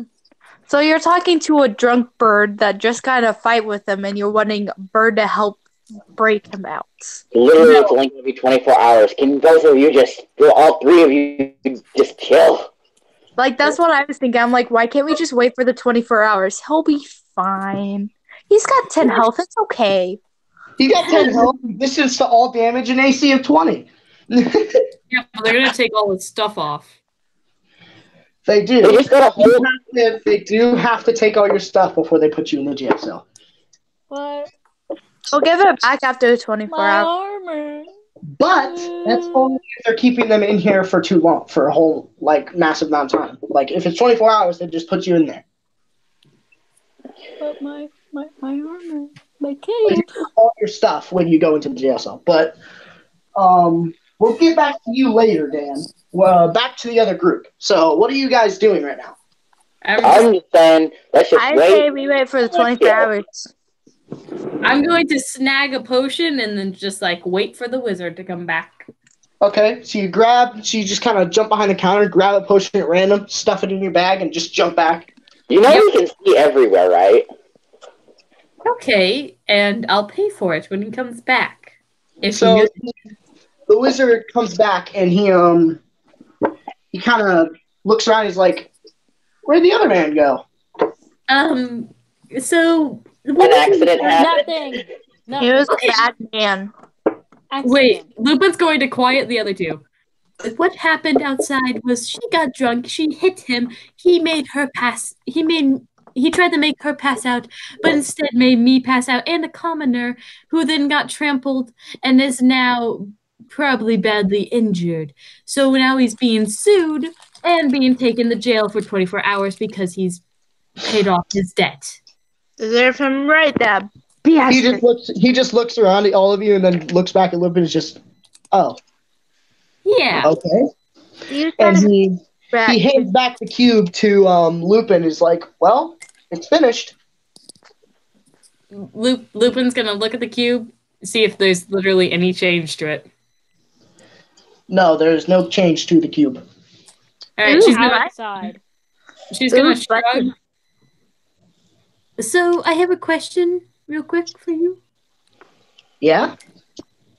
So you're talking to a drunk bird that just got in a fight with him, and you're wanting Bird to help break him out. Literally, it's only going to be 24 hours. Can both of you all three of you, just chill? Like, that's what I was thinking. I'm like, why can't we just wait for the 24 hours? He'll be fine. He's got 10 health. It's okay. He got 10 health, distance to all damage, and AC of 20. Yeah, but they're gonna take all his stuff off. They do. They just got a whole... They do have to take all your stuff before they put you in the jail cell. But We'll give it back after 24 my hours. armor. But that's only if they're keeping them in here for too long, for a whole, like, massive amount of time. Like, if it's 24 hours, they just put you in there. But my armor, my But you cape. get all your stuff when you go into the jail cell. But we'll get back to you later, Dan. Well, back to the other group. So, what are you guys doing right now? I'm just saying, let's just I wait. say we wait for the 24 hours. I'm going to snag a potion and then just like wait for the wizard to come back. Okay, so you just kind of jump behind the counter, grab a potion at random, stuff it in your bag, and just jump back. You know we can see everywhere, right? Okay, and I'll pay for it when he comes back. If So he the wizard comes back and he kind of looks around. He's like, "Where'd the other man go?" So An accident happened. Nothing. He was a bad man. Accident. wait, Lupin's going to quiet the other two. What happened outside was she got drunk, she hit him, he made her pass, he tried to make her pass out, but instead made me pass out, and a commoner who then got trampled and is now probably badly injured. So now he's being sued and being taken to jail for 24 hours because he's paid off his debt. Deserve him right there. He just looks around at all of you and then looks back at Lupin and is just, "Oh, Yeah. okay." And he hands back the cube to Lupin. Is like, "Well, it's finished." Lupin's gonna look at the cube, see if there's literally any change to it. No, there's no change to the cube. All right, she's outside. gonna shrug. So I have a question, real quick, for you. Yeah.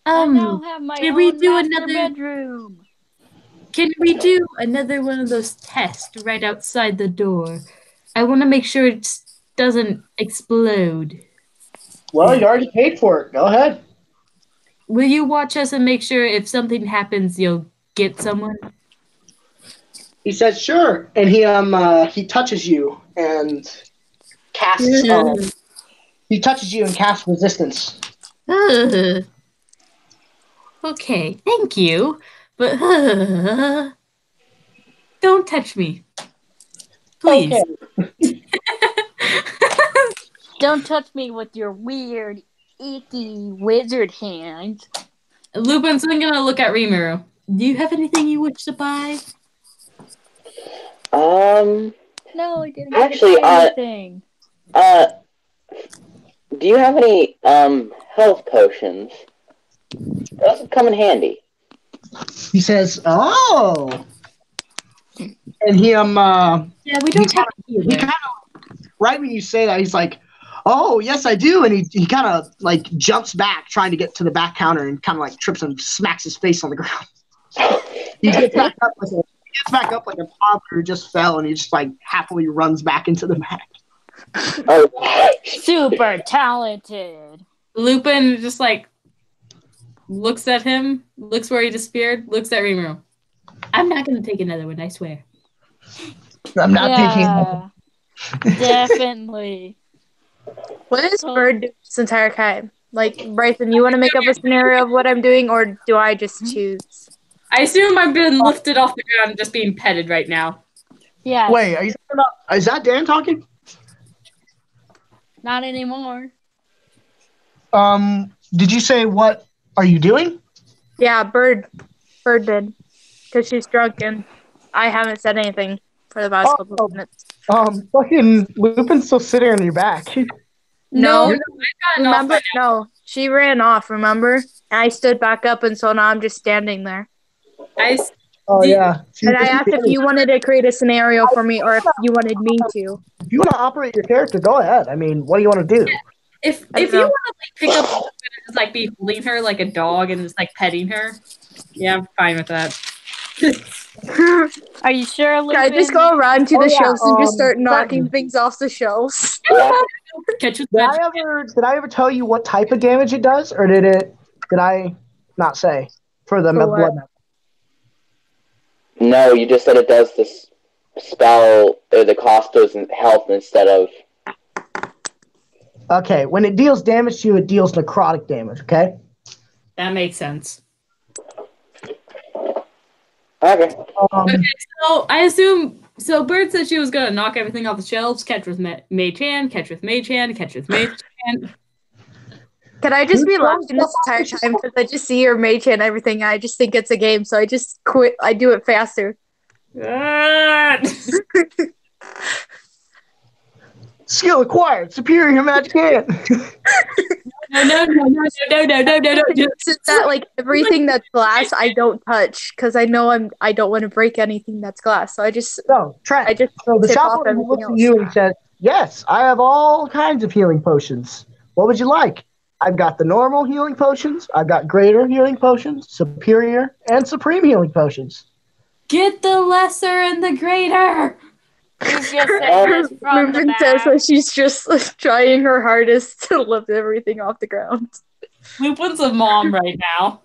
I now have my can own we do master another? bedroom. Can we do another one of those tests right outside the door? I want to make sure it doesn't explode. Well, you already paid for it. Go ahead. Will you watch us and make sure if something happens, you'll get someone? He says, "Sure," and he touches you and casts. He touches you and casts resistance. Okay, thank you, but don't touch me, please. Okay. Don't touch me with your weird, icky wizard hand. Lupin's then gonna look at Rimuru. Do you have anything you wish to buy? No, I didn't Actually, get anything. Do you have any health potions? That would come in handy. He says, "Oh," and he Yeah, we don't have he kind of right when you say that, he's like, Oh, yes, I do. And he kind of like jumps back, trying to get to the back counter, and kind of like trips and smacks his face on the ground. He gets back up like a toddler who just fell, and he just like happily runs back into the mat. Super talented. Lupin just like looks at him, looks where he disappeared, looks at Rimuru. I'm not going to take another one, I swear. I'm not thinking. Definitely. What is Bird doing this entire time? Like, Bryson, you want to make up a scenario of what I'm doing, or do I just choose? I assume I've been lifted off the ground and just being petted right now. Yeah. Wait, are you talking about? Is that Dan talking? Not anymore. Did you say what are you doing? Yeah, Bird did. Because she's drunk and I haven't said anything for the past couple of minutes. Fucking Lupin's still sitting on your back. No, I've gotten off remember? by now. No, she ran off, remember? And I stood back up, and so now I'm just standing there. Oh, yeah. And I asked if you wanted to create a scenario for me or if you wanted me to. If you want to operate your character, go ahead. I mean, what do you want to do? If you want to like pick up Lupin and just like be holding her like a dog and just like petting her, yeah, I'm fine with that. Are you sure, Lupin? Can I just go around to the shelves and just start knocking Trenton. things off the shelves? Catch with Did magic. I ever tell you what type of damage it does, or did I not say for the For what? blood map? No, you just said it does this spell, or the cost goes in health instead of... Okay, when it deals damage to you, it deals necrotic damage, okay? That makes sense. Okay. Okay, so I assume Bird said she was gonna knock everything off the shelves, catch with Mage Hand, catch with Mage Hand, catch with Mage Hand. Can I just be laughing this entire time because I just see your mage and everything. I just think it's a game, so I just quit. I do it faster. Skill acquired, superior magic hand. No. Since that, like, everything that's glass, I don't touch because I know I don't want to break anything that's glass. So I just Trent. I just So the tip shop off owner everything looks at else. you and says, "Yes, I have all kinds of healing potions. What would you like? I've got the normal healing potions. I've got greater healing potions, superior, and supreme healing potions." Get the lesser and the greater. He's just saying this from the Lupin says back. that she's just trying her hardest to lift everything off the ground. Lupin's a mom right now.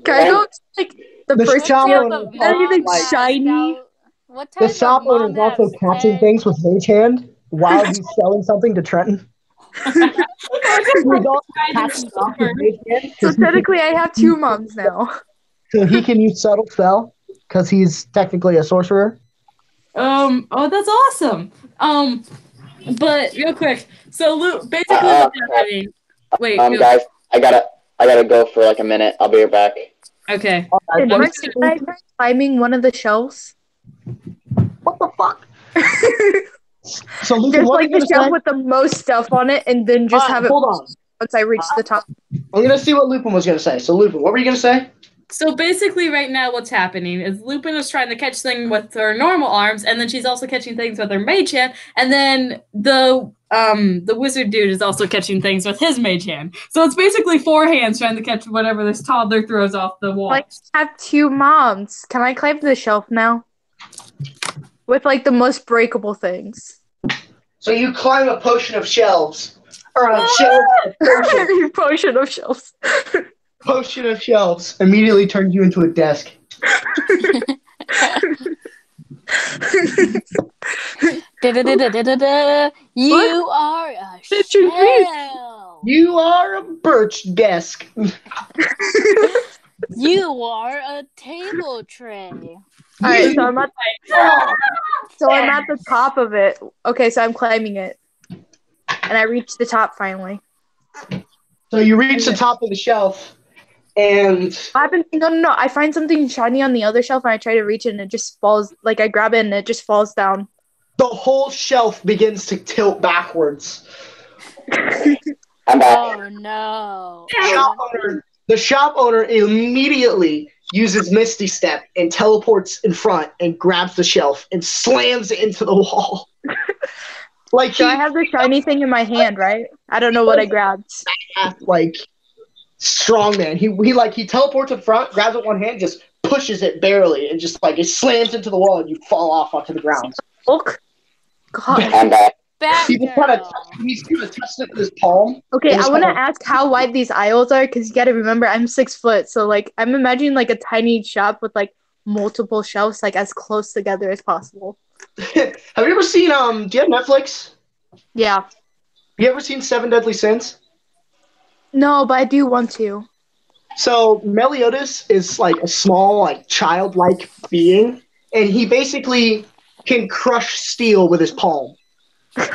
Can I go to, like, the The first shop What type owner of is mom anything has shiny? now- What The type shop of owner mom is also has catching 10 things with mage hand while he's selling something to Trenton. He's also catching stuff with mage hand So 'cause technically, I have two moms now. so he can use subtle spell because he's technically a sorcerer. Oh, that's awesome. But real quick, so basically what's happening. Wait, Guys, I gotta go for like a minute. I'll be right back. okay. Did What Bryson and I try climbing one of the shelves? the fuck? So Lupin, Just what like are you the gonna shelf say? with the most stuff on it, and then just have it Hold on. once I reach the top. I'm gonna see what Lupin was gonna say. So Lupin, what were you gonna say? So basically right now what's happening is Lupin is trying to catch things with her normal arms, and then she's also catching things with her mage hand, and then the wizard dude is also catching things with his mage hand. So it's basically four hands trying to catch whatever this toddler throws off the wall. Like, I have two moms. Can I climb the shelf now? With like the most breakable things. So you climb a potion of shelves. Or a Potion of shelves. potion of shelves immediately turns you into a desk. Da-da-da-da-da-da. You are a Picture shell. You are a birch desk. You are a table tray. Alright, so I'm at the top of it. Okay, so I'm climbing it. And I reach the top finally. So you reach the top of the shelf, and No. I find something shiny on the other shelf and I try to reach it and it just falls. Like, I grab it and it just falls down. the whole shelf begins to tilt backwards. I'm back. Oh no. The shop owner immediately uses Misty Step and teleports in front and grabs the shelf and slams it into the wall. Like So I have the shiny thing in my hand, right? I don't know what I grabbed. like strongman. He teleports in front, grabs it with one hand, just pushes it barely, and just like it slams into the wall, and you fall off onto the ground. Hulk? God. I'm back. He's kind of touched it with his palm. Okay, I want to kinda- ask how wide these aisles are, because you got to remember I'm 6 foot, so like I'm imagining like a tiny shop with like multiple shelves, like as close together as possible. Have you ever seen do you have Netflix? Yeah. You ever seen Seven Deadly Sins? No, but I do want to. So Meliodas is like a small, like childlike being, and he basically can crush steel with his palm.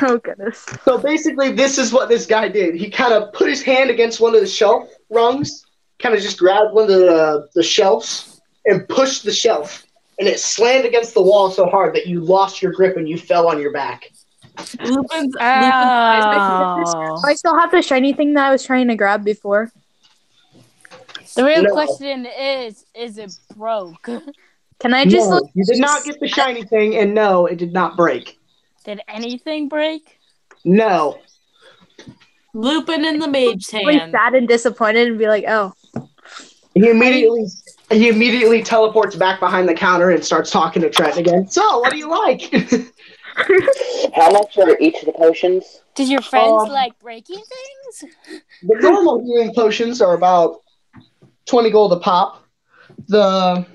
Oh goodness. So basically, this is what this guy did. He kind of put his hand against one of the shelf rungs, kind of just grabbed one of the shelves and pushed the shelf, and it slammed against the wall so hard that you lost your grip and you fell on your back. Lupin's Oh. I still have the shiny thing that I was trying to grab before. The real No. question is it broke? Can I just No, look? you did not get the shiny thing, and no, it did not break. Did anything break? No. Lupin in the mage's Really hand. sad and disappointed and be like, oh. He immediately teleports back behind the counter and starts talking to Trent again. So, what do you like? How much are each of the potions? Did your friends like breaking things? The normal healing potions are about 20 gold a pop. The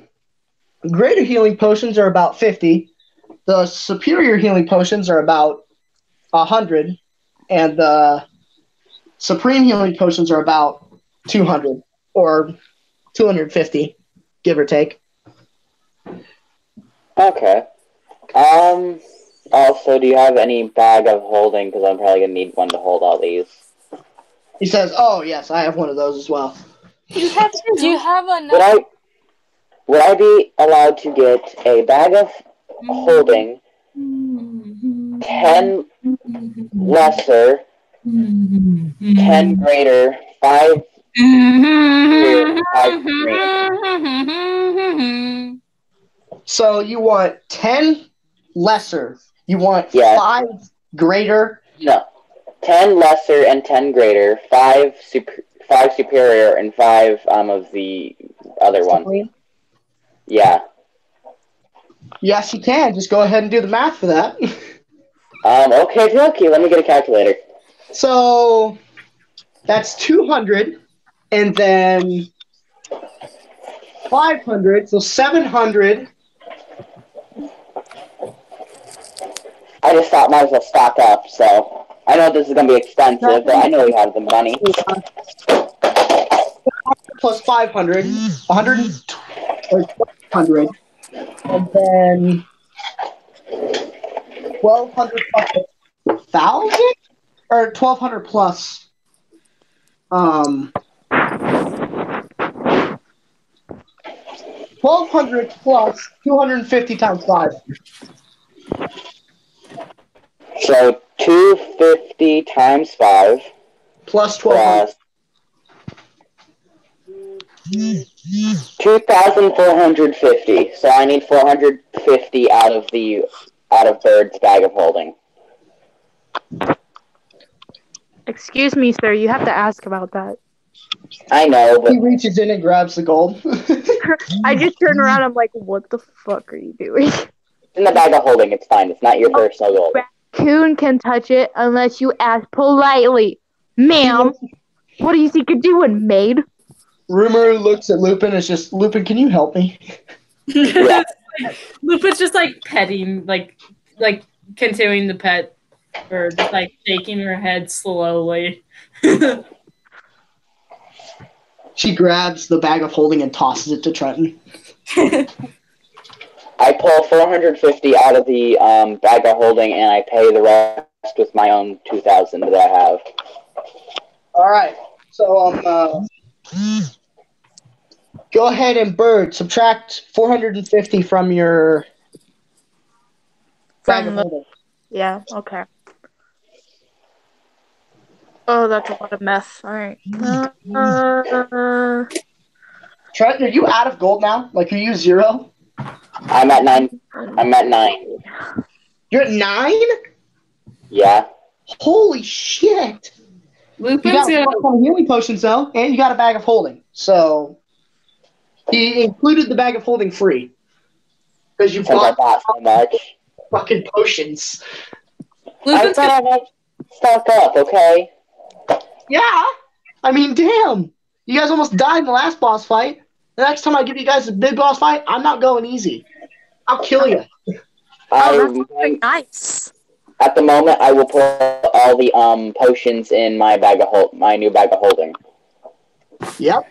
greater healing potions are about 50. The superior healing potions are about 100. And the supreme healing potions are about 200 or 250, give or take. Okay. Also, do you have any bag of holding? Because I'm probably gonna need one to hold all these. He says, "Oh yes, I have one of those as well." Do you have enough? Would I be allowed to get a bag of holding, 10 lesser, 10 greater, 5 superior, 5 supreme? So you want 10 lesser. You want Yeah. 5 greater. No. 10 lesser and 10 greater, 5 superior, and 5 of the other one. Supreme? Yeah. Yes, you can. Just go ahead and do the math for that. Okay. Let me get a calculator. So that's 200, and then 500, so 700. I just thought might as well stock up, so I know this is going to be expensive, but I know we have the money. Plus 500, 100, and then 1,200 plus 1,000? Or 1,200 plus, 1,200 plus 250 times 5. So 250 times 5 Plus 1,200. plus 2,450. So I need 450 out of Bird's bag of holding. Excuse me, sir. You have to ask about that. I know, but He reaches in and grabs the gold. I just turn around. I'm like, what the fuck are you doing? in the bag of holding, it's fine. It's not your personal gold. Raccoon can touch it unless you ask politely. Ma'am, what do you think you're doing, maid? Rimiru looks at Lupin and is just, Lupin, can you help me? Yeah. Lupin's just like petting, like continuing the pet, or just like shaking her head slowly. She grabs the bag of holding and tosses it to Trenton. I pull 450 out of the bag of holding, and I pay the rest with my own 2,000 that I have. All right. So go ahead and Bird, subtract 450 from your bag of holding. Yeah, okay. Oh, that's a lot of meth. All right. Trent, are you out of gold now? Like, are you 0? I'm at 9. I'm at 9. You're at 9? Yeah. Holy shit! You Lupin's got gonna. some healing potions though, and you got a bag of holding. So he included the bag of holding free because you Since I bought bought so much. fucking potions. I Lupin's thought gonna. I might stock up, okay? Yeah, I mean, damn! You guys almost died in the last boss fight. The next time I give you guys a big boss fight, I'm not going easy. I'll kill you. Oh, that's nice. At the moment, I will put all the potions in my my new bag of holding. Yep.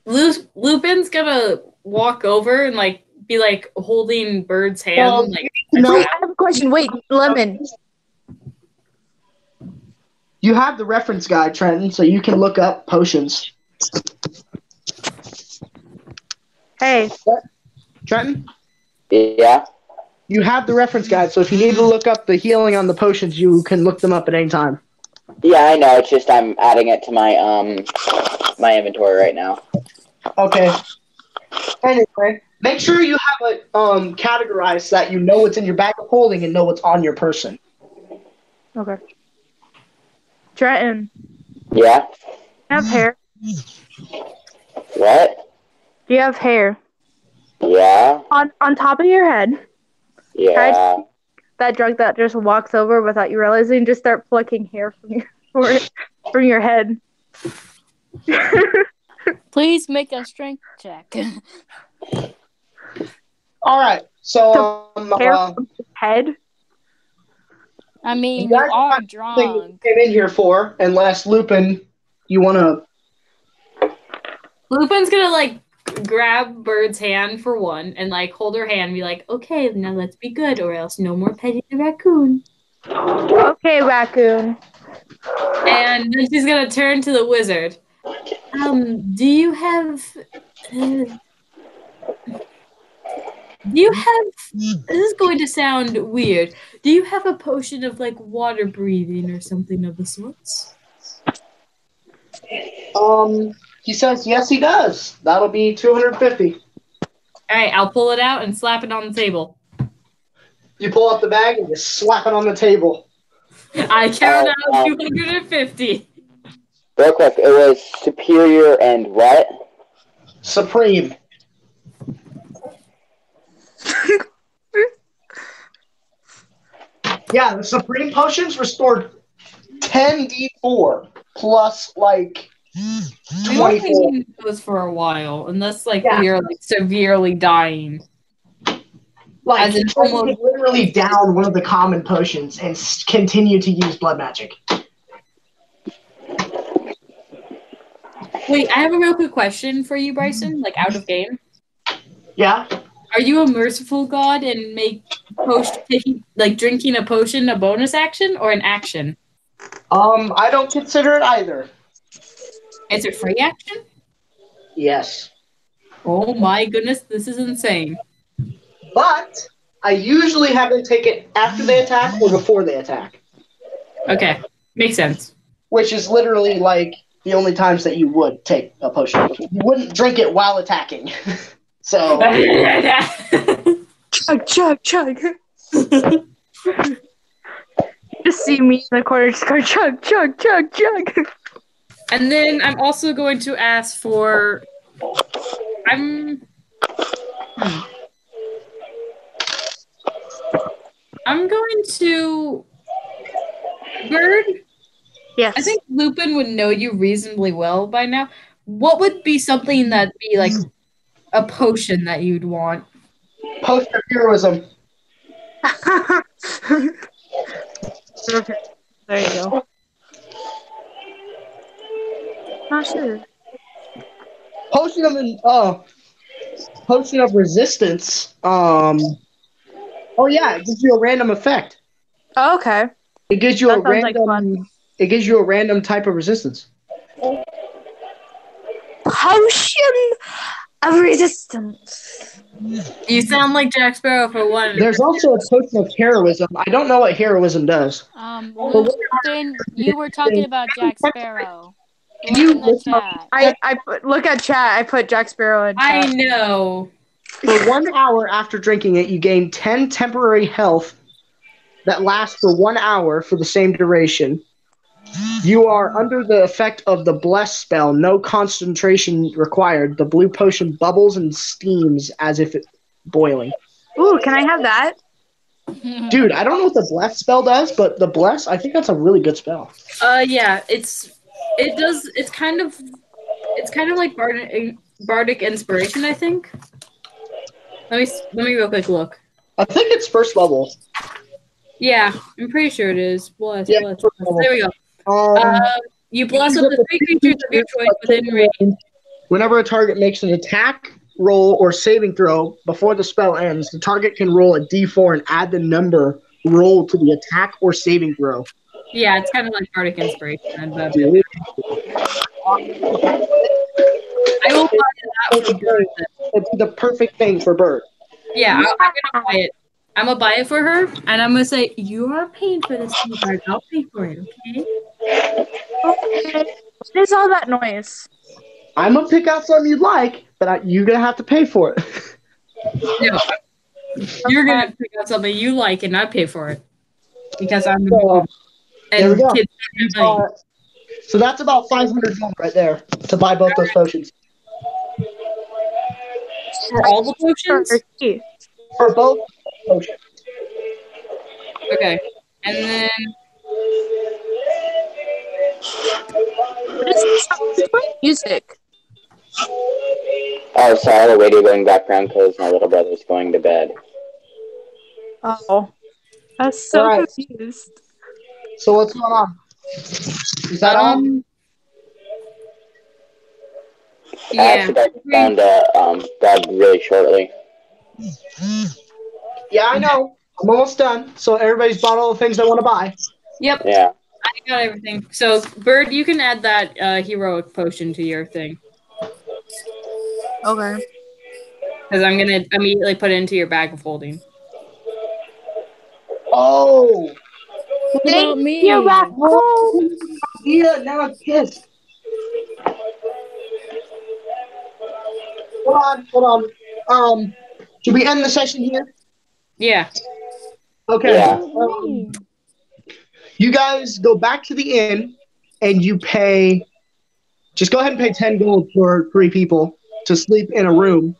Lupin's gonna walk over and like be like holding Bird's hand. Well, like no. Wait, I have a question. Wait, Lemon. You have the reference guide, Trenton, so you can look up potions. Hey. Trenton? Yeah. You have the reference guide, so if you need to look up the healing on the potions, you can look them up at any time. Yeah, I know. It's just I'm adding it to my my inventory right now. Okay. Anyway, make sure you have it categorized so that you know what's in your bag of holding and know what's on your person. Okay. Trenton, Yeah. do you have hair? What? Do you have hair? Yeah. On top of your head? Yeah. That drug that just walks over without you realizing, just start plucking hair from your head. Please make a strength check. All right. So, Hair from his head? I mean, you you guys are have something drunk. you came in here for, unless Lupin, you want to. Lupin's gonna like grab Bird's hand for one and like hold her hand and be like, okay, now let's be good or else no more petting the raccoon. Okay, raccoon. And then she's gonna turn to the wizard. Do you have this is going to sound weird. Do you have a potion of like water breathing or something of the sorts? He says yes, he does. That'll be 250. All right, I'll pull it out and slap it on the table. You pull up the bag and just slap it on the table. I count out 250. Real quick, it was superior and what? Supreme. Yeah, the Supreme potions restored 10d4 plus like We won't 24. be needing those for a while, unless like we are like severely dying. Like, As in you can almost- literally down one of the common potions and continue to use blood magic. Wait, I have a real quick question for you, Bryson. Like out of game, Yeah? are you a merciful god and make drinking a potion a bonus action or an action? I don't consider it either. Is it free action? Yes. Oh my goodness, this is insane. But I usually have them take it after they attack or before they attack. Okay, makes sense. Which is literally like the only times that you would take a potion. You wouldn't drink it while attacking. So Chug, chug, chug. Just see me in the corner just go chug, chug, chug, chug. And then I'm also going to ask for I'm going to Bird. Yes. I think Lupin would know you reasonably well by now. What would be something that'd be like a potion that you'd want? Potion of heroism. Okay. There you go. Not sure. Potion of resistance. Oh yeah, it gives you a random effect. Oh, okay. It gives you That a sounds like random. fun. It gives you a random type of resistance. Potion of resistance. You sound like Jack Sparrow for one. There's also a potion of heroism. I don't know what heroism does. Lupin, you were talking about Jack Sparrow. Can you Look in the chat. Look at chat. I put Jack Sparrow in chat. I know. For 1 hour after drinking it, you gain 10 temporary health that lasts for 1 hour for the same duration. You are under the effect of the Bless spell. No concentration required. The blue potion bubbles and steams as if it's boiling. Ooh, can I have that? Dude, I don't know what the Bless spell does, but the Bless, I think that's a really good spell. Yeah, it's kind of like bardic inspiration, I think. Let me real quick look. I think it's first level. Yeah, I'm pretty sure it is. Bless. Yeah, There first level. we go. You bless up to 3 creatures of your choice within range. Whenever a target makes an attack, roll, or saving throw before the spell ends, the target can roll a d4 and add the number rolled to the attack or saving throw. Yeah, it's kind of like bardic inspiration. But Dude. I will buy that for Bird. It's the perfect thing for Bird. Yeah, I'm gonna buy it. I'm gonna buy it for her, and I'm gonna say, you are paying for this, sweetheart. I'll pay for it, okay? Okay. What is all that noise? I'm gonna pick out something you'd like, but you're gonna have to pay for it. No, you're gonna pick out something you like, and I pay for it because I'm the mom. There we And go. kids don't have money. So that's about 500 gold right there to buy both those potions. For all the potions? For both potions. Okay. And then What is this? Who's playing music? Oh, sorry, I have a radio going background because my little brother's going to bed. Oh, I was so Alright. confused. So what's going on? Is that all? I yeah. actually got down to bed really shortly. Yeah, I know. I'm almost done. So everybody's bought all the things they want to buy. Yep. Yeah. I got everything. So Bird, you can add that heroic potion to your thing. Okay. Because I'm gonna immediately put it into your bag of holding. Oh! What about me? You raccoon! Yeah, now I'm pissed. Hold on. Should we end the session here? Yeah. Okay. Yeah. You guys go back to the inn and you pay. Just go ahead and pay 10 gold for 3 people to sleep in a room.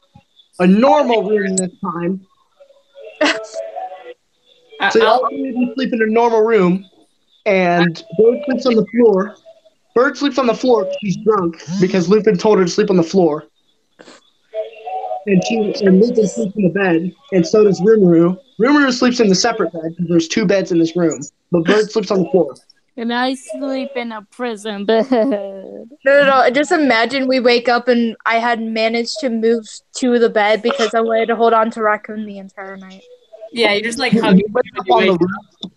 A normal room this time. So all 3 of you sleep in a normal room, and Bird sleeps on the floor. Bird sleeps on the floor because she's drunk because Lupin told her to sleep on the floor. And Lupin sleeps in the bed, and so does Rimiru. Rimiru sleeps in the separate bed because there's 2 beds in this room, but Bird sleeps on the floor. And I sleep in a prison bed. No. Just imagine we wake up and I had managed to move to the bed because I wanted to hold on to Raccoon the entire night. Yeah, you're just like hugging me. On the roof.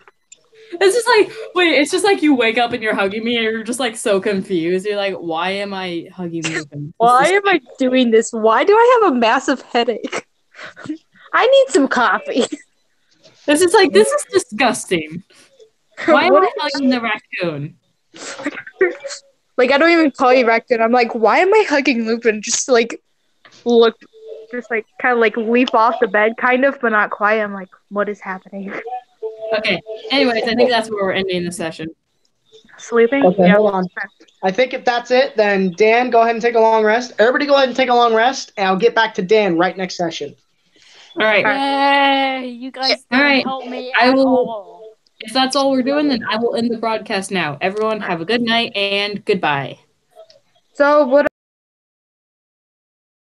It's just like, wait, it's just like you wake up and you're hugging me and you're just like so confused. You're like, why am I hugging Lupin? Why am I doing this? Why do I have a massive headache? I need some coffee. This is like, this is disgusting. Why am What I hugging the raccoon? Like, I don't even call you Raccoon. I'm like, why am I hugging Lupin? Just to, like, look, just, like, kind of, like, leap off the bed, kind of, but not quite. I'm like, what is happening? Okay. Anyways, I think that's where we're ending the session. Sleeping? Okay, hold on. I think if that's it, then Dan, go ahead and take a long rest. Everybody go ahead and take a long rest, and I'll get back to Dan right next session. All right. Yay! You guys didn't All right. help me I at will- all. If that's all we're doing, then I will end the broadcast now. Everyone have a good night and goodbye. So, what